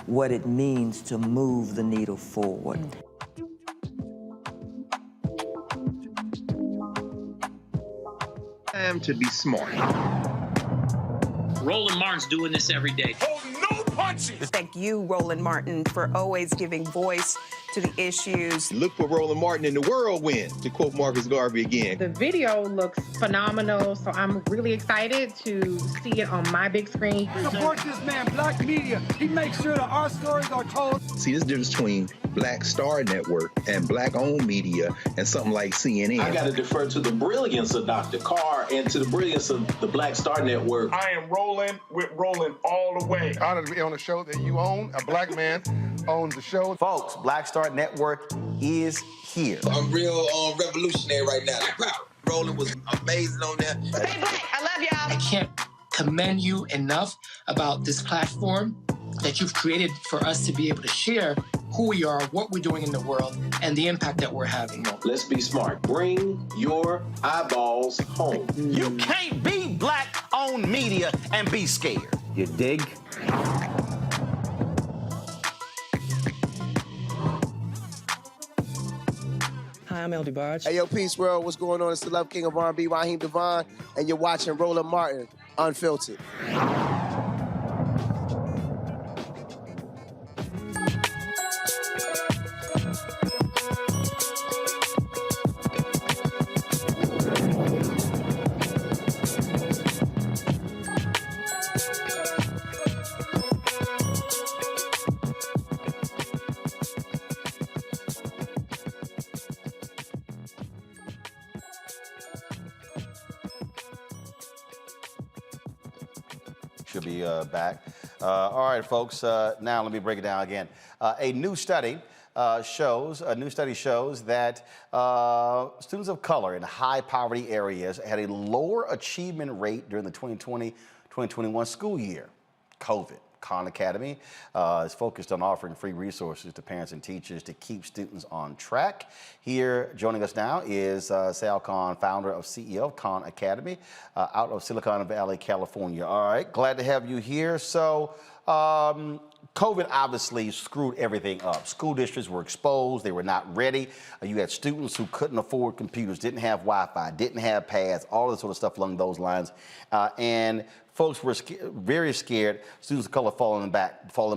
what it means to move the needle forward. Time to be smart. Roland Martin's doing this every day. Oh, no punches! Thank you, Roland Martin, for always giving voice to the issues. Look for Roland Martin in the whirlwind, to quote Marcus Garvey again. The video looks phenomenal, so I'm really excited to see it on my big screen. Support this man, Black media. He makes sure that our stories are told. See, there's a difference between Black Star Network and Black-owned media and something like CNN. I got to defer to the brilliance of Dr. Carr and to the brilliance of the Black Star Network. I am rolling with Roland all the way. Honored to be on a show that you own. A black man owns the show. Folks, Black Star Network is here. I'm real revolutionary right now. Roland was amazing on there. Stay black. I love y'all. I can't commend you enough about this platform that you've created for us to be able to share who we are, what we're doing in the world, and the impact that we're having. Let's be smart. Bring your eyeballs home. You can't be black-owned media and be scared. You dig? Hi, I'm El DeBarge. Hey, yo, Peace World. What's going on? It's the Love King of R&B, Raheem Devon, and you're watching Roland Martin, Unfiltered. Should be back. All right, folks. Now let me break it down again. A new study shows that students of color in high poverty areas had a lower achievement rate during the 2020-2021 school year. COVID. Khan Academy is focused on offering free resources to parents and teachers to keep students on track. Here, joining us now is Sal Khan, founder of CEO of Khan Academy, out of Silicon Valley, California. All right, glad to have you here. So, COVID obviously screwed everything up. School districts were exposed. They were not ready. You had students who couldn't afford computers, didn't have Wi-Fi, didn't have pads, all this sort of stuff along those lines. And folks were very scared, students of color falling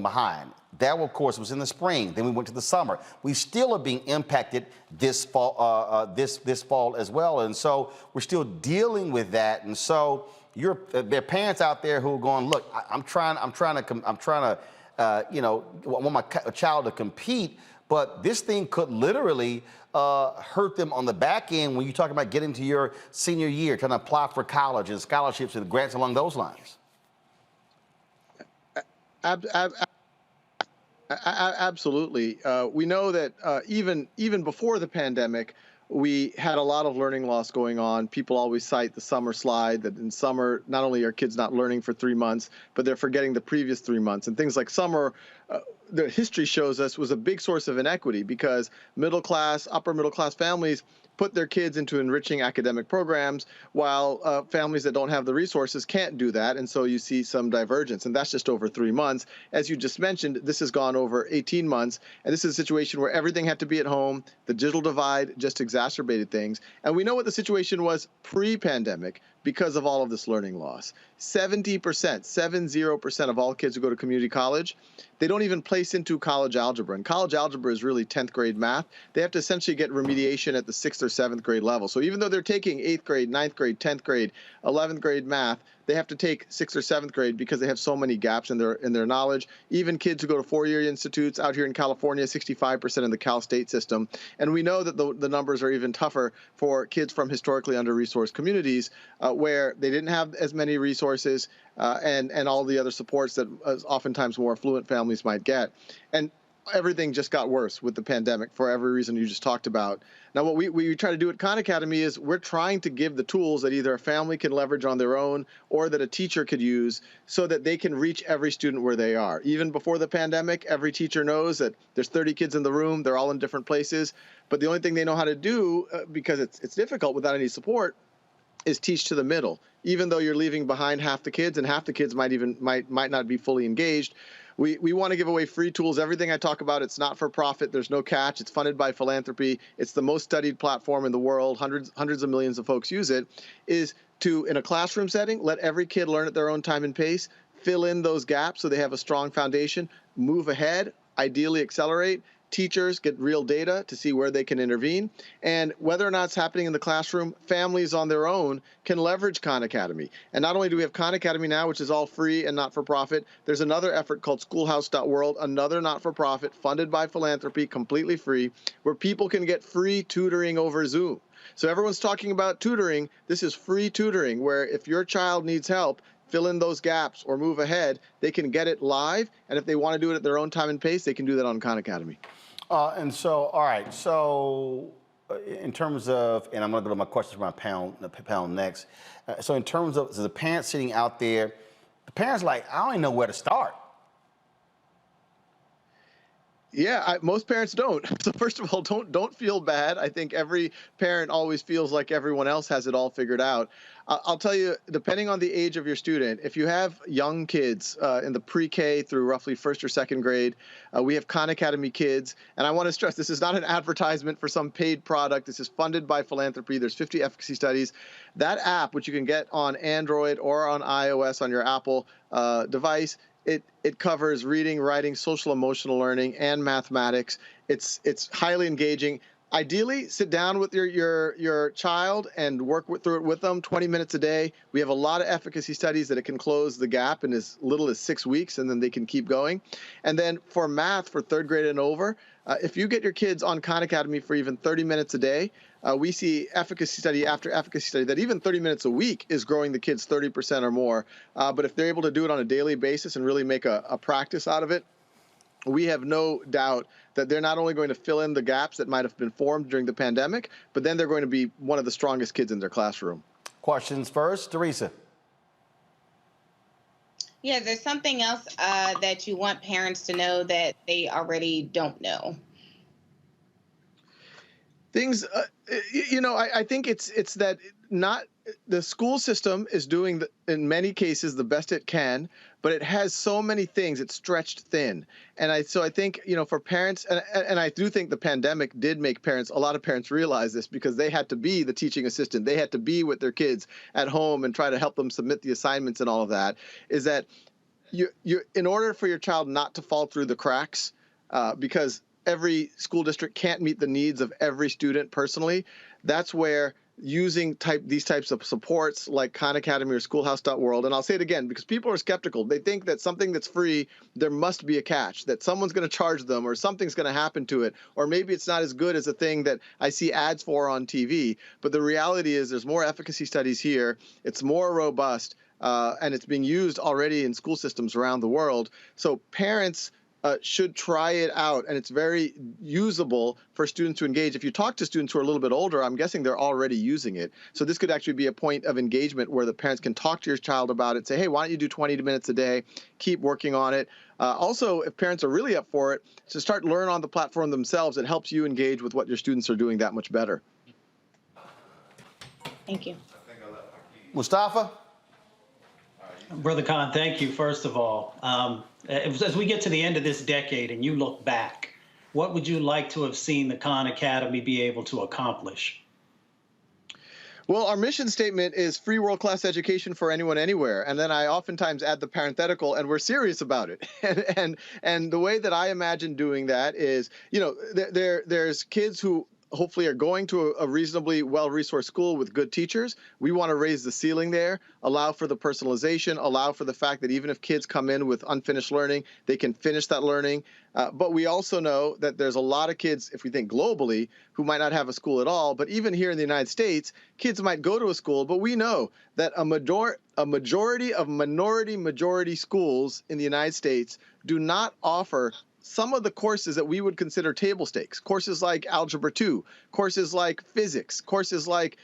behind. That, of course, was in the spring. Then we went to the summer. We still are being impacted this fall, this fall as well. And so we're still dealing with that. And so there are parents out there who are going, look, I'm trying to, want my child to compete, but this thing could literally hurt them on the back end when you talk about getting to your senior year, trying to apply for college and scholarships and grants along those lines. Absolutely. We know that even before the pandemic, we had a lot of learning loss going on. People always cite the summer slide, that in summer, not only are kids not learning for 3 months, but they're forgetting the previous 3 months. And things like summer, the history shows us, was a big source of inequity because middle class, upper middle class families put their kids into enriching academic programs, while families that don't have the resources can't do that. And so you see some divergence. And that's just over 3 months. As you just mentioned, this has gone over 18 months. And this is a situation where everything had to be at home. The digital divide just exacerbated things. And we know what the situation was pre-pandemic because of all of this learning loss. 70% of all kids who go to community college, they don't even place into college algebra. And college algebra is really 10th grade math. They have to essentially get remediation at the 6th or 7th grade level. So even though they're taking 8th grade, 9th grade, 10th grade, 11th grade math, they have to take 6th or 7th grade because they have so many gaps in their knowledge. Even kids who go to four-year institutes out here in California, 65% in the Cal State system. And we know that the numbers are even tougher for kids from historically under-resourced communities where they didn't have as many resources and all the other supports that oftentimes more affluent families might get. And everything just got worse with the pandemic for every reason you just talked about. Now, what we try to do at Khan Academy is we're trying to give the tools that either a family can leverage on their own or that a teacher could use so that they can reach every student where they are. Even before the pandemic, every teacher knows that there's 30 kids in the room, they're all in different places, but the only thing they know how to do, because it's difficult without any support, is teach to the middle. Even though you're leaving behind half the kids, and half the kids might not be fully engaged, we want to give away free tools. Everything I talk about, it's not for profit. There's no catch. It's funded by philanthropy. It's the most studied platform in the world. Hundreds of millions of folks use it. Is to, in a classroom setting, let every kid learn at their own time and pace, fill in those gaps so they have a strong foundation, move ahead, ideally accelerate. Teachers get real data to see where they can intervene. And whether or not it's happening in the classroom, families on their own can leverage Khan Academy. And not only do we have Khan Academy now, which is all free and not-for-profit, there's another effort called Schoolhouse.World, another not-for-profit funded by philanthropy, completely free, where people can get free tutoring over Zoom. So everyone's talking about tutoring. This is free tutoring, where if your child needs help, fill in those gaps or move ahead, they can get it live. And if they want to do it at their own time and pace, they can do that on Khan Academy. And so, all right, so in terms of, and I'm going to go to my questions around panel next. So in terms of the parents sitting out there, the parents like, I don't even know where to start. Yeah, most parents don't. So first of all, don't feel bad. I think every parent always feels like everyone else has it all figured out. I'll tell you, depending on the age of your student, if you have young kids in the pre-K through roughly first or second grade, we have Khan Academy Kids. And I want to stress, this is not an advertisement for some paid product. This is funded by philanthropy. There's 50 efficacy studies. That app, which you can get on Android or on iOS on your Apple device, it covers reading, writing, social emotional learning, and mathematics. It's highly engaging. Ideally, sit down with your child and work through it with them 20 minutes a day. We have a lot of efficacy studies that it can close the gap in as little as 6 weeks, and then they can keep going. And then for math, for third grade and over, if you get your kids on Khan Academy for even 30 minutes a day, we see efficacy study after efficacy study that even 30 minutes a week is growing the kids 30% or more. But if they're able to do it on a daily basis and really make a practice out of it, we have no doubt that they're not only going to fill in the gaps that might have been formed during the pandemic, but then they're going to be one of the strongest kids in their classroom. Questions first, Teresa. Yeah, there's something else that you want parents to know that they already don't know. Things, I think it's that not the school system is doing in many cases the best it can, but it has so many things it's stretched thin. And so I think, for parents, and I do think the pandemic did make a lot of parents realize this, because they had to be the teaching assistant. They had to be with their kids at home and try to help them submit the assignments and all of that, is that you in order for your child not to fall through the cracks, because every school district can't meet the needs of every student personally, that's where using these types of supports like Khan Academy or Schoolhouse.world, and I'll say it again because people are skeptical. They think that something that's free, there must be a catch, that someone's going to charge them or something's going to happen to it, or maybe it's not as good as a thing that I see ads for on TV. But the reality is there's more efficacy studies here. It's more robust, and it's being used already in school systems around the world. So parents should try it out, and it's very usable for students to engage. If you talk to students who are a little bit older, I'm guessing they're already using it. So this could actually be a point of engagement where the parents can talk to your child about it, say, hey, why don't you do 20 minutes a day, keep working on it. Also, if parents are really up for it, to start learn on the platform themselves, it helps you engage with what your students are doing that much better. Thank you. Mustafa? Brother Khan, thank you, first of all. As we get to the end of this decade and you look back, what would you like to have seen the Khan Academy be able to accomplish? Well, our mission statement is free world-class education for anyone, anywhere. And then I oftentimes add the parenthetical, and we're serious about it. And the way that I imagine doing that is, there's kids who hopefully are going to a reasonably well-resourced school with good teachers. We want to raise the ceiling there, allow for the personalization, allow for the fact that even if kids come in with unfinished learning, they can finish that learning. But we also know that there's a lot of kids, if we think globally, who might not have a school at all. But even here in the United States, kids might go to a school, but we know that a majority of minority schools in the United States do not offer some of the courses that we would consider table stakes, courses like Algebra 2, courses like physics, courses like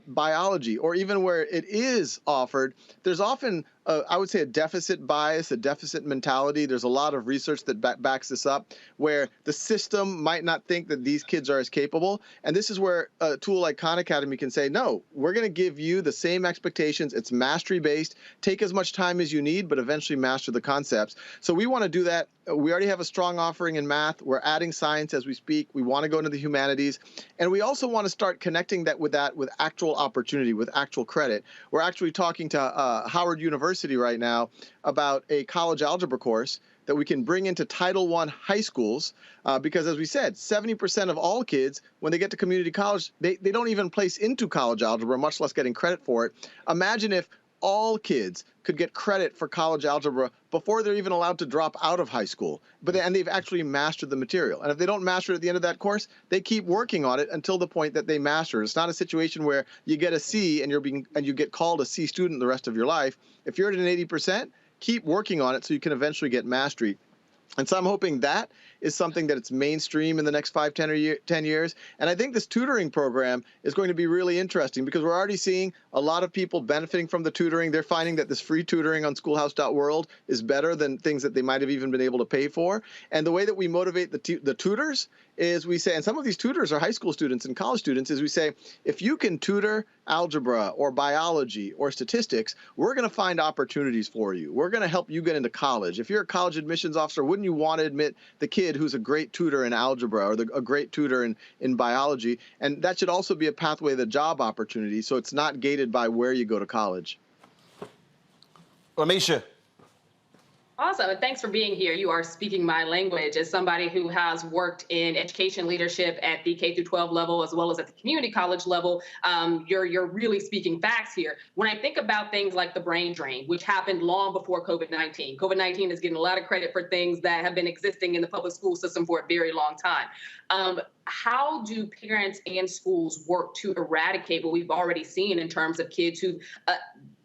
biology, or even where it is offered, there's often, I would say, a deficit bias, a deficit mentality. There's a lot of research that backs this up, where the system might not think that these kids are as capable. And this is where a tool like Khan Academy can say, no, we're going to give you the same expectations. It's mastery-based. Take as much time as you need, but eventually master the concepts. So we want to do that. We already have a strong offering in math. We're adding science as we speak. We want to go into the humanities. And we also want to start connecting that with actual opportunity, with actual credit. We're actually talking to Howard University right now about a college algebra course that we can bring into Title I high schools, because as we said, 70% of all kids, when they get to community college, they don't even place into college algebra, much less getting credit for it. Imagine if all kids could get credit for college algebra before they're even allowed to drop out of high school, and they've actually mastered the material. And if they don't master it at the end of that course, they keep working on it until the point that they master it. It's not a situation where you get a C and you get called a C student the rest of your life. If you're at an 80%, keep working on it so you can eventually get mastery. And so I'm hoping that is something that it's mainstream in the next 5, 10 years. And I think this tutoring program is going to be really interesting because we're already seeing a lot of people benefiting from the tutoring. They're finding that this free tutoring on schoolhouse.world is better than things that they might have even been able to pay for. And the way that we motivate the tutors is we say, and some of these tutors are high school students and college students, is we say, if you can tutor algebra or biology or statistics, we're going to find opportunities for you. We're going to help you get into college. If you're a college admissions officer, wouldn't you want to admit the kid who's a great tutor in algebra or a great tutor in biology? And that should also be a pathway to job opportunity, so it's not gated by where you go to college. Lamisha. Awesome, and thanks for being here. You are speaking my language as somebody who has worked in education leadership at the K through 12 level as well as at the community college level. You're really speaking facts here. When I think about things like the brain drain, which happened long before COVID-19, COVID-19 is getting a lot of credit for things that have been existing in the public school system for a very long time. How do parents and schools work to eradicate what we've already seen in terms of kids who've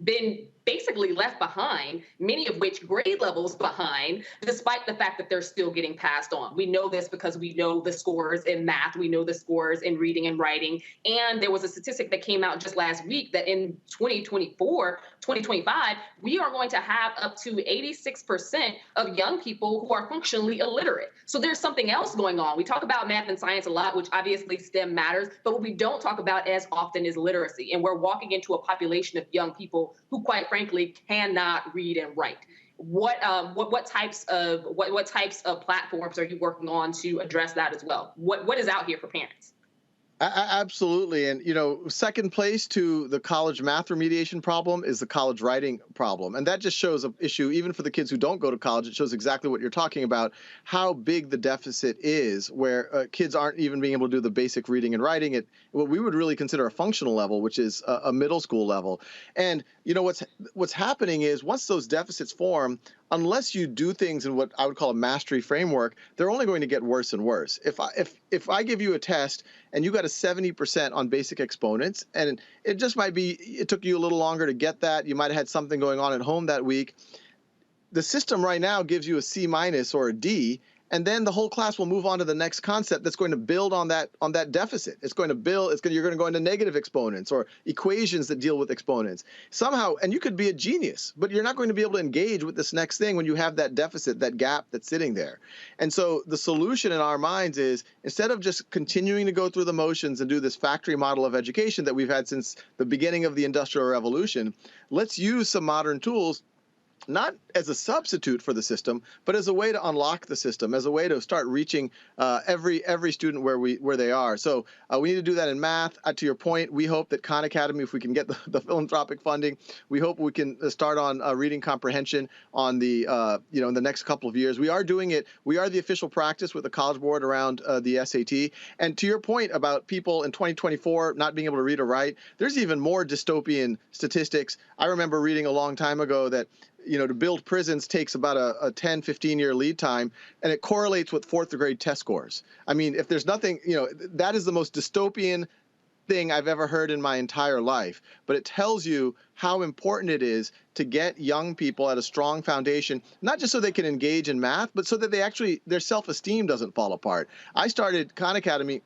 been basically left behind, many of which grade levels behind, despite the fact that they're still getting passed on? We know this because we know the scores in math, we know the scores in reading and writing, and there was a statistic that came out just last week that in 2024, 2025, we are going to have up to 86% of young people who are functionally illiterate. So there's something else going on. We talk about math and science a lot, which obviously STEM matters, but what we don't talk about as often is literacy. And we're walking into a population of young people who, quite frankly, cannot read and write. What types of platforms are you working on to address that as well? What is out here for parents? Absolutely. And, second place to the college math remediation problem is the college writing problem. And that just shows an issue, even for the kids who don't go to college. It shows exactly what you're talking about, how big the deficit is, where kids aren't even being able to do the basic reading and writing at what we would really consider a functional level, which is a middle school level. And, what's happening is once those deficits form, unless you do things in what I would call a mastery framework, they're only going to get worse and worse. If I give you a test and you got a 70% on basic exponents, and it just might be, it took you a little longer to get that, you might have had something going on at home that week, the system right now gives you a C- or a D, and then the whole class will move on to the next concept that's going to build on that deficit. You're going to go into negative exponents or equations that deal with exponents. Somehow, and you could be a genius, but you're not going to be able to engage with this next thing when you have that deficit, that gap that's sitting there. And so the solution in our minds is, instead of just continuing to go through the motions and do this factory model of education that we've had since the beginning of the Industrial Revolution, let's use some modern tools, not as a substitute for the system, but as a way to unlock the system, as a way to start reaching every student where they are. So we need to do that in math. To your point, we hope that Khan Academy, if we can get the philanthropic funding, we hope we can start on reading comprehension on the in the next couple of years. We are doing it. We are the official practice with the College Board around the SAT. And to your point about people in 2024 not being able to read or write, there's even more dystopian statistics. I remember reading a long time ago that to build prisons takes about a 10, 15-year lead time, and it correlates with fourth grade test scores. I mean, if there's nothing, that is the most dystopian thing I've ever heard in my entire life. But it tells you how important it is to get young people at a strong foundation, not just so they can engage in math, but so that their self-esteem doesn't fall apart. I started Khan Academy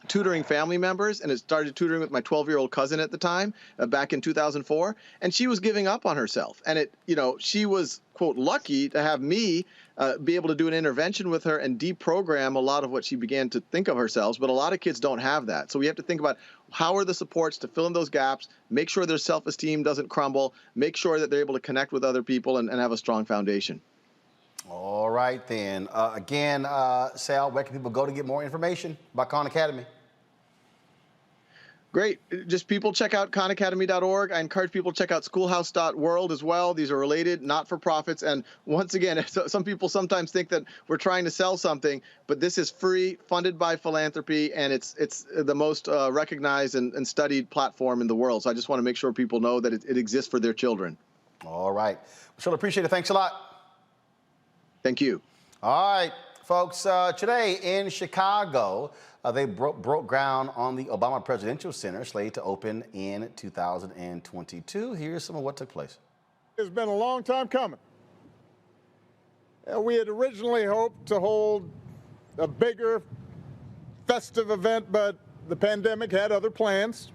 tutoring family members, and it started tutoring with my 12-year-old cousin at the time, back in 2004, and she was giving up on herself. And she was, quote, lucky to have me be able to do an intervention with her and deprogram a lot of what she began to think of herself. But a lot of kids don't have that. So we have to think about how are the supports to fill in those gaps, make sure their self-esteem doesn't crumble, make sure that they're able to connect with other people and have a strong foundation. All right, then. Again, Sal, where can people go to get more information about Khan Academy? Great. Just people check out khanacademy.org. I encourage people to check out schoolhouse.world as well. These are related, not-for-profits. And once again, some people sometimes think that we're trying to sell something, but this is free, funded by philanthropy, and it's the most recognized and studied platform in the world. So I just want to make sure people know that it exists for their children. All right. Sure appreciate it. Thanks a lot. Thank you. All right, folks. Today in Chicago, they broke ground on the Obama Presidential Center, slated to open in 2022. Here's some of what took place. It's been a long time coming. We had originally hoped to hold a bigger festive event, but the pandemic had other plans.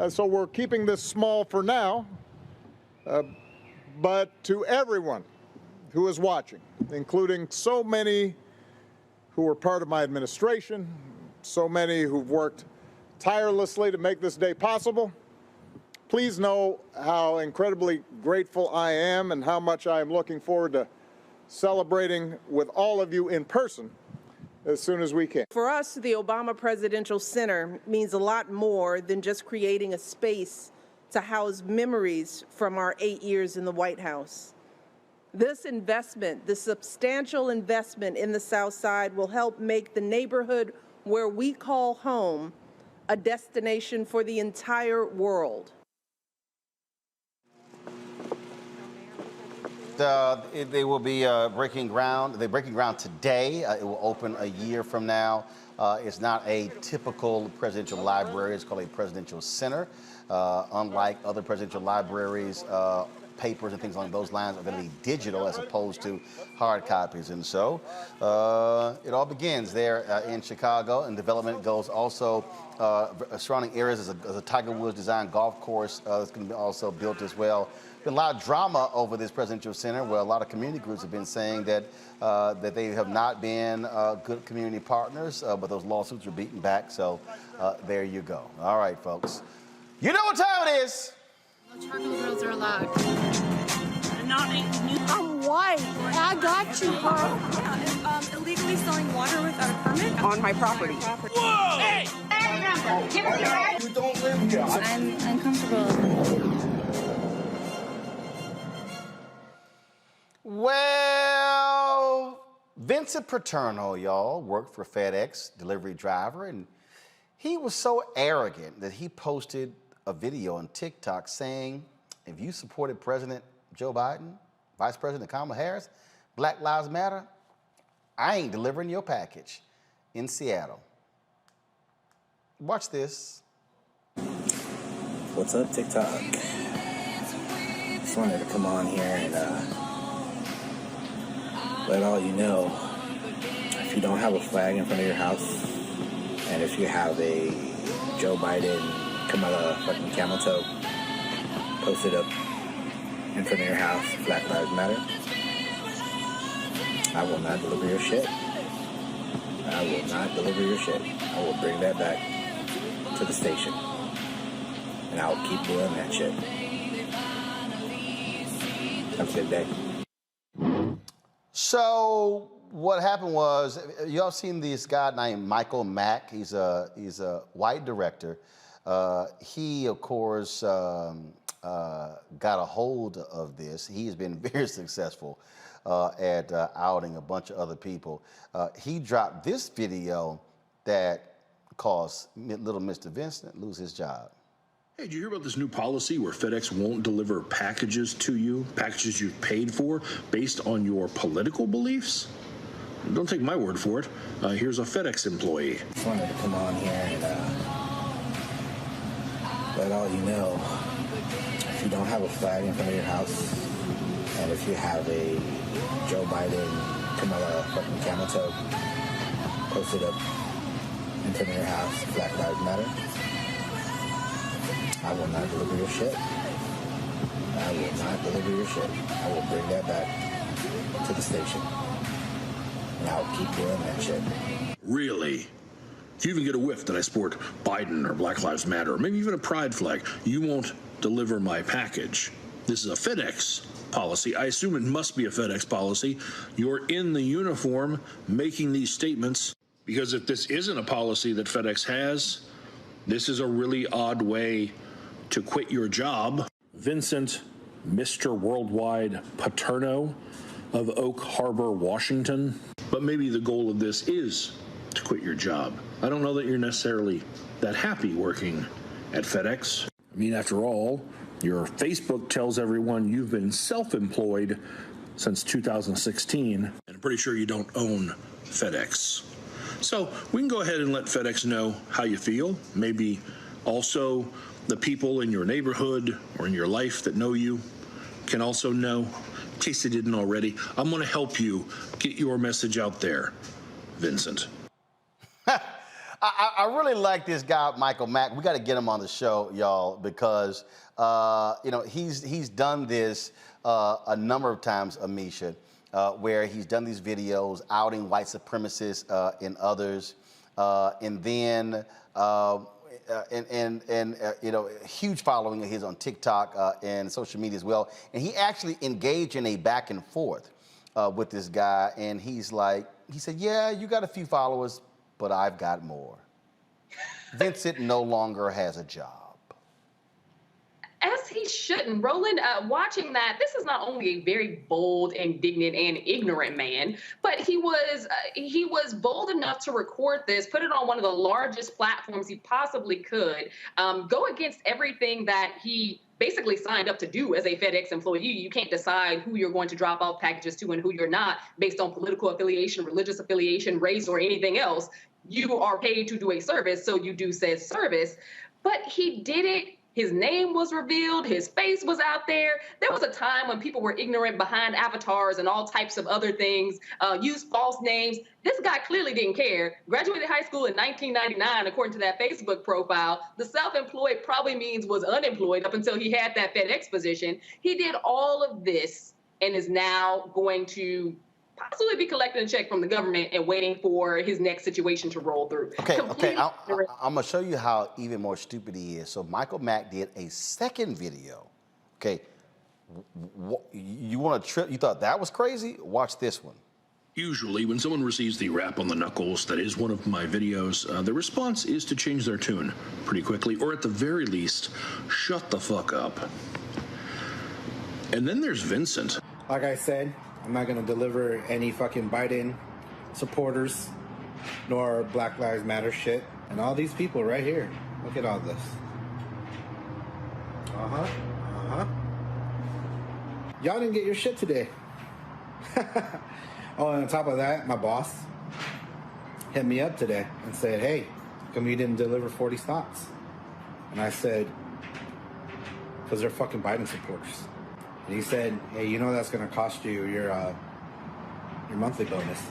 So we're keeping this small for now. But to everyone who is watching, including so many who were part of my administration, so many who've worked tirelessly to make this day possible, please know how incredibly grateful I am and how much I am looking forward to celebrating with all of you in person as soon as we can. For us, the Obama Presidential Center means a lot more than just creating a space to house memories from our 8 years in the White House. This investment, this substantial investment in the South Side, will help make the neighborhood where we call home a destination for the entire world. They will be breaking ground. They're breaking ground today. It will open a year from now. It's not a typical presidential library. It's called a presidential center. Unlike other presidential libraries, papers and things along those lines are going to be digital as opposed to hard copies. And so it all begins there in Chicago, and development goes also surrounding areas as a Tiger Woods designed golf course that's going to be also built as well. Been a lot of drama over this presidential center, where a lot of community groups have been saying that that they have not been good community partners, but those lawsuits are beaten back. So there you go. All right, folks. You know what time it is. No charcoal grills are allowed. I'm white. I got you, bro. Illegally selling water without a permit on my property. Whoa! Hey! Give us your right. You don't live here. I'm uncomfortable. Well, Vincent Paterno, y'all, worked for FedEx, delivery driver, and he was so arrogant that he posted a video on TikTok saying, if you supported President Joe Biden, Vice President Kamala Harris, Black Lives Matter, I ain't delivering your package in Seattle. Watch this. What's up, TikTok? Just wanted to come on here and let all you know, if you don't have a flag in front of your house, and if you have a Joe Biden Kamala fucking camel toe posted up in front of your house, Black Lives Matter, I will not deliver your shit. I will not deliver your shit. I will bring that back to the station. And I'll keep doing that shit. Have a good day. So what happened was, y'all seen this guy named Michael Mack. He's a white director. He, of course, got a hold of this. He has been very successful at outing a bunch of other people. He dropped this video that caused little Mr. Vincent lose his job. Hey, did you hear about this new policy where FedEx won't deliver packages to you, packages you've paid for, based on your political beliefs? Don't take my word for it. Here's a FedEx employee. Just wanted to come on here and let all you know, if you don't have a flag in front of your house, and if you have a Joe Biden Kamala fucking camel toe posted up in front of your house, Black Lives Matter, I will not deliver your shit. I will not deliver your shit. I will bring that back to the station. And I'll keep doing that shit. Really? If you even get a whiff that I sport Biden or Black Lives Matter, or maybe even a pride flag, you won't deliver my package. This is a FedEx policy. I assume it must be a FedEx policy. You're in the uniform making these statements, because if this isn't a policy that FedEx has, this is a really odd way to quit your job. Vincent, Mr. Worldwide Paterno of Oak Harbor, Washington. But maybe the goal of this is to quit your job. I don't know that you're necessarily that happy working at FedEx. I mean, after all, your Facebook tells everyone you've been self-employed since 2016. And I'm pretty sure you don't own FedEx. So we can go ahead and let FedEx know how you feel. Maybe also the people in your neighborhood or in your life that know you can also know. In case they didn't already, I'm going to help you get your message out there, Vincent. I really like this guy, Michael Mack. We got to get him on the show, y'all, because he's done this a number of times, Amisha, where he's done these videos outing white supremacists and others, and then huge following of his on TikTok and social media as well. And he actually engaged in a back and forth with this guy, and he said, "Yeah, you got a few followers, but I've got more." Vincent no longer has a job. As he shouldn't. Roland, watching that, this is not only a very bold, indignant, and ignorant man, but he was bold enough to record this, put it on one of the largest platforms he possibly could, go against everything that he basically signed up to do as a FedEx employee. You can't decide who you're going to drop off packages to and who you're not based on political affiliation, religious affiliation, race, or anything else. You are paid to do a service, so you do said service. But he did it. His name was revealed. His face was out there. There was a time when people were ignorant behind avatars and all types of other things, used false names. This guy clearly didn't care. Graduated high school in 1999, according to that Facebook profile. The self-employed probably means was unemployed up until he had that FedEx position. He did all of this and is now going to possibly be collecting a check from the government and waiting for his next situation to roll through. Okay, I'm going to show you how even more stupid he is. So Michael Mack did a second video. Okay, you want to trip? You thought that was crazy? Watch this one. Usually, when someone receives the rap on the knuckles that is one of my videos, the response is to change their tune pretty quickly, or at the very least, shut the fuck up. And then there's Vincent. Like I said, I'm not going to deliver any fucking Biden supporters nor Black Lives Matter shit. And all these people right here. Look at all this. Y'all didn't get your shit today. Oh, and on top of that, my boss hit me up today and said, "Hey, how come you didn't deliver 40 stocks?" And I said, "Because they're fucking Biden supporters." And he said, "Hey, you know that's going to cost you your monthly bonus.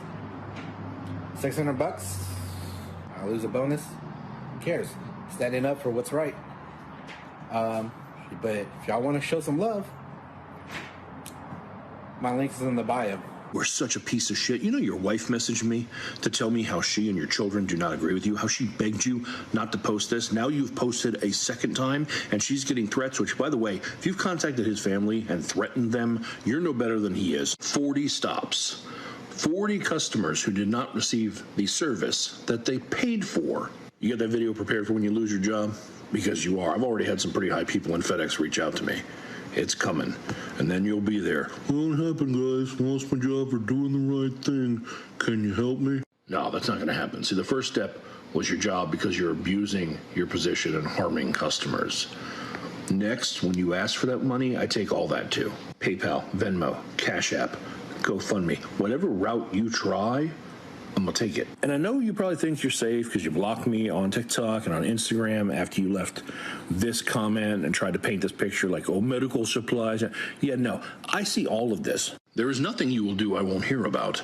$600? I'll lose a bonus? Who cares? Standing up for what's right. But if y'all want to show some love, my link is in the bio." We're such a piece of shit. You know, your wife messaged me to tell me how she and your children do not agree with you, how she begged you not to post this. Now you've posted a second time, and she's getting threats, which, by the way, if you've contacted his family and threatened them, you're no better than he is. 40 stops. 40 customers who did not receive the service that they paid for. You got that video prepared for when you lose your job? Because you are. I've already had some pretty high people in FedEx reach out to me. It's coming. And then you'll be there. "What happened, guys? Lost my job for doing the right thing. Can you help me?" No, that's not going to happen. See, the first step was your job because you're abusing your position and harming customers. Next, when you ask for that money, I take all that too. PayPal, Venmo, Cash App, GoFundMe. Whatever route you try, I'm going to take it. And I know you probably think you're safe because you blocked me on TikTok and on Instagram after you left this comment and tried to paint this picture like, oh, medical supplies. Yeah, no, I see all of this. There is nothing you will do I won't hear about.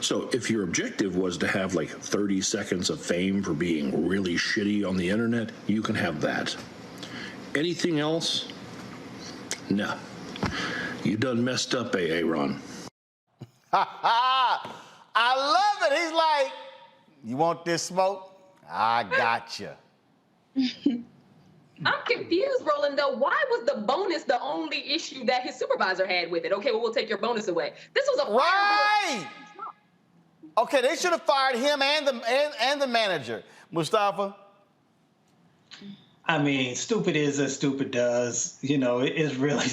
So if your objective was to have like 30 seconds of fame for being really shitty on the internet, you can have that. Anything else? No. You done messed up, Aaron. Ha ha! I love it. He's like, "You want this smoke? I got you." I'm confused, Roland, though. Why was the bonus the only issue that his supervisor had with it? Okay, well, we'll take your bonus away. This was a right. Okay, they should have fired him and the manager. Mustafa? I mean, stupid is as stupid does. You know, it's really,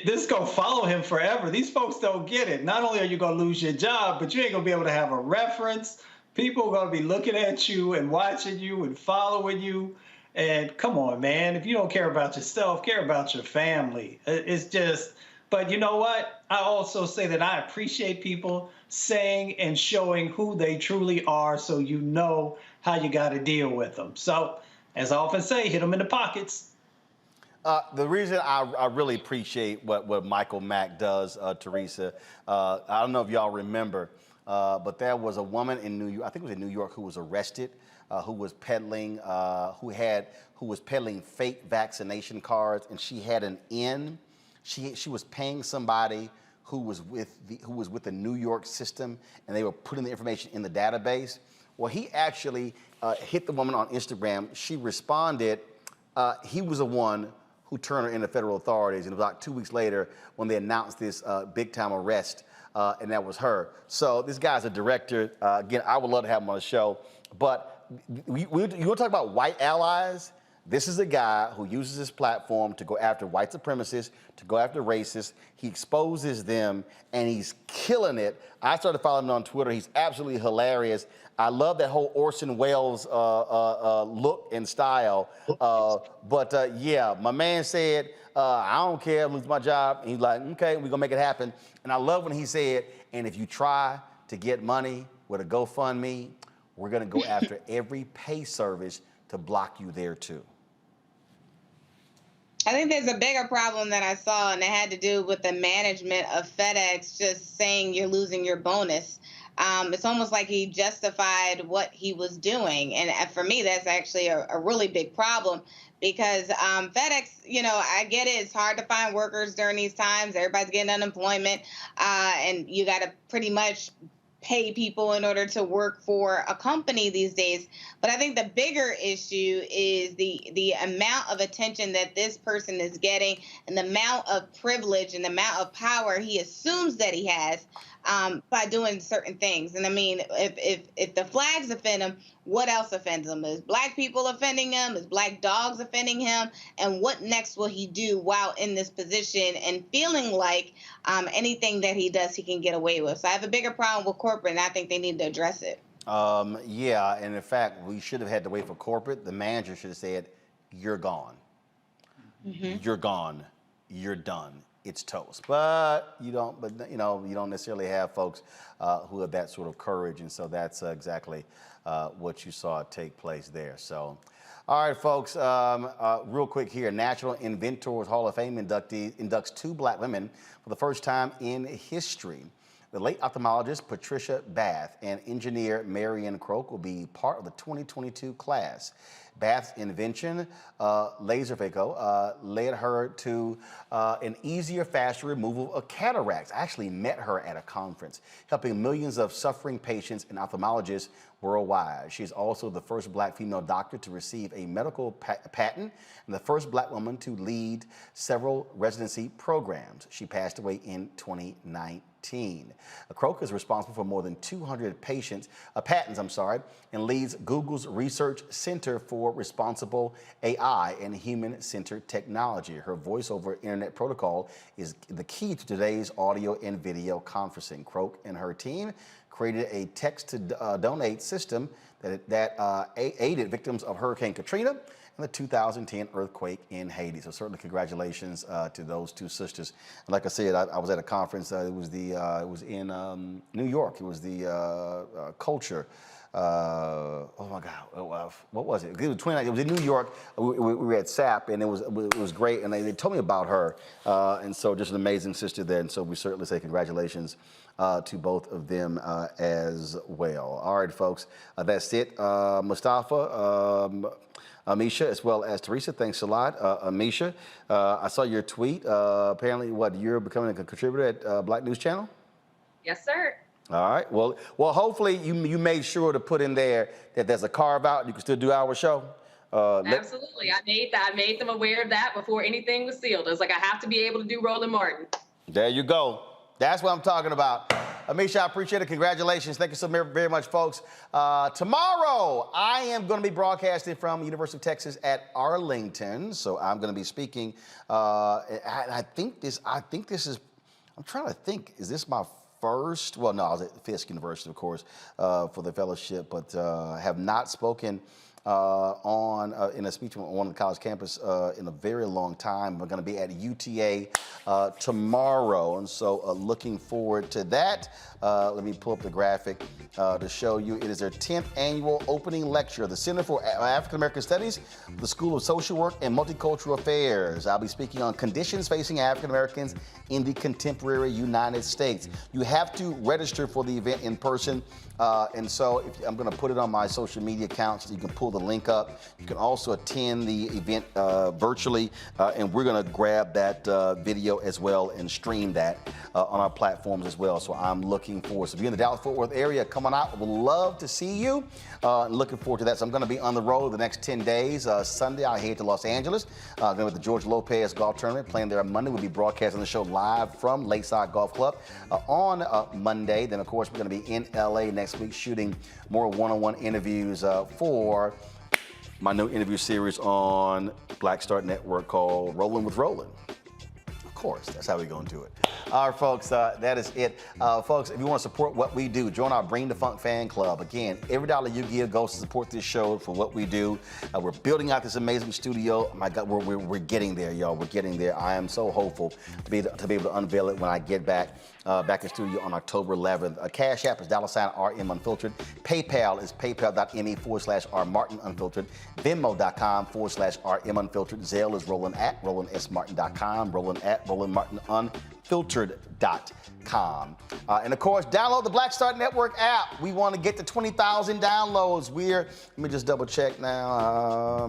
this is going to follow him forever. These folks don't get it. Not only are you going to lose your job, but you ain't going to be able to have a reference. People are going to be looking at you and watching you and following you. And come on, man, if you don't care about yourself, care about your family. It's just, but you know what? I also say that I appreciate people saying and showing who they truly are so you know how you got to deal with them. So, as I often say, hit them in the pockets. The reason I really appreciate what Michael Mack does, Teresa, I don't know if y'all remember, but there was a woman in New York, I think it was in New York, who was arrested, who was peddling fake vaccination cards, and she had an in. She was paying somebody who was with the New York system, and they were putting the information in the database. Well, he actually hit the woman on Instagram. She responded. He was the one who turned her into federal authorities, and about 2 weeks later, when they announced this big-time arrest, and that was her. So this guy's a director. Again, I would love to have him on the show, but you want to talk about white allies? This is a guy who uses his platform to go after white supremacists, to go after racists. He exposes them, and he's killing it. I started following him on Twitter. He's absolutely hilarious. I love that whole Orson Welles look and style. Yeah, my man said, I don't care, lose my job. And he's like, okay, we're gonna make it happen. And I love when he said, and if you try to get money with a GoFundMe, we're gonna go after every pay service to block you there too. I think there's a bigger problem that I saw, and it had to do with the management of FedEx just saying you're losing your bonus. It's almost like he justified what he was doing. And for me, that's actually a really big problem because FedEx, I get it. It's hard to find workers during these times. Everybody's getting unemployment, and you got to pretty much pay people in order to work for a company these days. But I think the bigger issue is the amount of attention that this person is getting and the amount of privilege and the amount of power he assumes that he has by doing certain things. And I mean, if the flags offend him, what else offends him? Is black people offending him? Is black dogs offending him? And what next will he do while in this position and feeling like anything that he does, he can get away with? So I have a bigger problem with corporate, and I think they need to address it. Yeah, and in fact, we should have had to wait for corporate. The manager should have said, you're gone. Mm-hmm. You're gone. You're done. It's toast. But you don't necessarily have folks who have that sort of courage, and so that's exactly what you saw take place there. So, all right, folks, real quick here, National Inventors Hall of Fame inducts 2 black women for the first time in history. The late ophthalmologist Patricia Bath and engineer Marion Croak will be part of the 2022 class. Bath's invention, laser phaco, led her to an easier, faster removal of cataracts. I actually met her at a conference, helping millions of suffering patients and ophthalmologists worldwide. She's also the first black female doctor to receive a medical patent and the first black woman to lead several residency programs. She passed away in 2019. Croak is responsible for more than 200 patents, and leads Google's Research Center for Responsible AI and Human-Centered Technology. Her voice-over internet protocol is the key to today's audio and video conferencing. Croak and her team created a text-to-donate system that aided victims of Hurricane Katrina and the 2010 earthquake in Haiti. So certainly congratulations to those 2 sisters. And like I said, I was at a conference. It was in New York. It was the culture. Oh my God, what was it? It was in New York. We were at SAP, and it was great. And they told me about her, and so just an amazing sister there. And so we certainly say congratulations to both of them as well. All right, folks, that's it. Mustafa, Amisha, as well as Teresa, thanks a lot. Amisha, I saw your tweet. Apparently, you're becoming a contributor at Black News Channel? Yes, sir. All right. Well, hopefully you made sure to put in there that there's a carve out. You can still do our show. Absolutely. I made them aware of that before anything was sealed. It was like I have to be able to do Roland Martin. There you go. That's what I'm talking about. Amisha, I appreciate it. Congratulations. Thank you so very much, folks. Tomorrow, I am going to be broadcasting from University of Texas at Arlington. So I'm going to be speaking. I think this is, I'm trying to think, is this my first? Well, no, I was at Fisk University, of course, for the fellowship, but have not spoken in a speech on one of the college campus in a very long time. We're going to be at UTA tomorrow, and so looking forward to that. Let me pull up the graphic to show you. It is their 10th annual opening lecture of the Center for African American Studies, the School of Social Work and Multicultural Affairs. I'll be speaking on conditions facing African Americans in the contemporary United States. You have to register for the event in person, and so I'm going to put it on my social media accounts so you can pull the link up. You can also attend the event virtually, and we're going to grab that video as well and stream that on our platforms as well. So I'm looking forward. So if you're in the Dallas-Fort Worth area, come on out. We'd love to see you. Looking forward to that. So I'm going to be on the road the next 10 days. Sunday, I head to Los Angeles. Going with the George Lopez Golf Tournament, playing there on Monday. We'll be broadcasting the show live from Lakeside Golf Club on Monday. Then, of course, we're going to be in LA next week shooting more one-on-one interviews for my new interview series on Black Star Network called Rolling with Roland. Of course, that's how we're going to do it. All right, folks, that is it. Folks, if you want to support what we do, join our Bring the Funk fan club. Again, every dollar you give goes to support this show for what we do. We're building out this amazing studio. My God, we're getting there, y'all. We're getting there. I am so hopeful to be able to unveil it when I get back in studio on October 11th. Cash App is $RM Unfiltered. PayPal is paypal.me/R Martin Unfiltered. Venmo.com/RM Unfiltered. Zelle is Roland@RolandSMartin.com. Roland@RolandMartinUnfiltered.com. And of course, download the Black Star Network app. We want to get to 20,000 downloads. Let me just double check now. I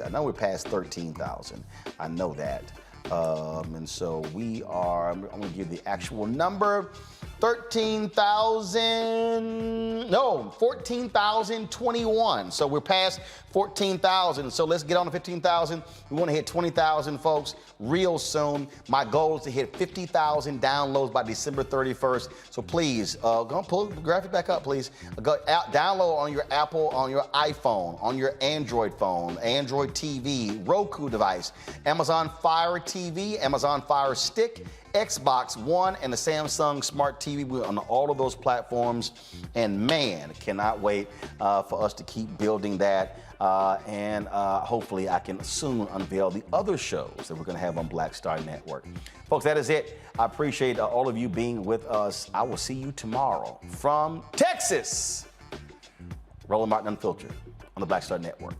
know we're past 13,000. I know that. And so we are, I'm going to give the actual number, 14,021. So we're past 14,000. So let's get on to 15,000. We want to hit 20,000 folks real soon. My goal is to hit 50,000 downloads by December 31st. So please, go pull the graphic back up, please. Go out, download on your Apple, on your iPhone, on your Android phone, Android TV, Roku device, Amazon Fire TV, Amazon Fire Stick, Xbox One, and the Samsung Smart TV. We're on all of those platforms, and man, cannot wait for us to keep building that. And hopefully I can soon unveil the other shows that we're going to have on Black Star Network. Folks, that is it. I appreciate all of you being with us. I will see you tomorrow from Texas. Roland Martin Unfiltered on the Black Star Network.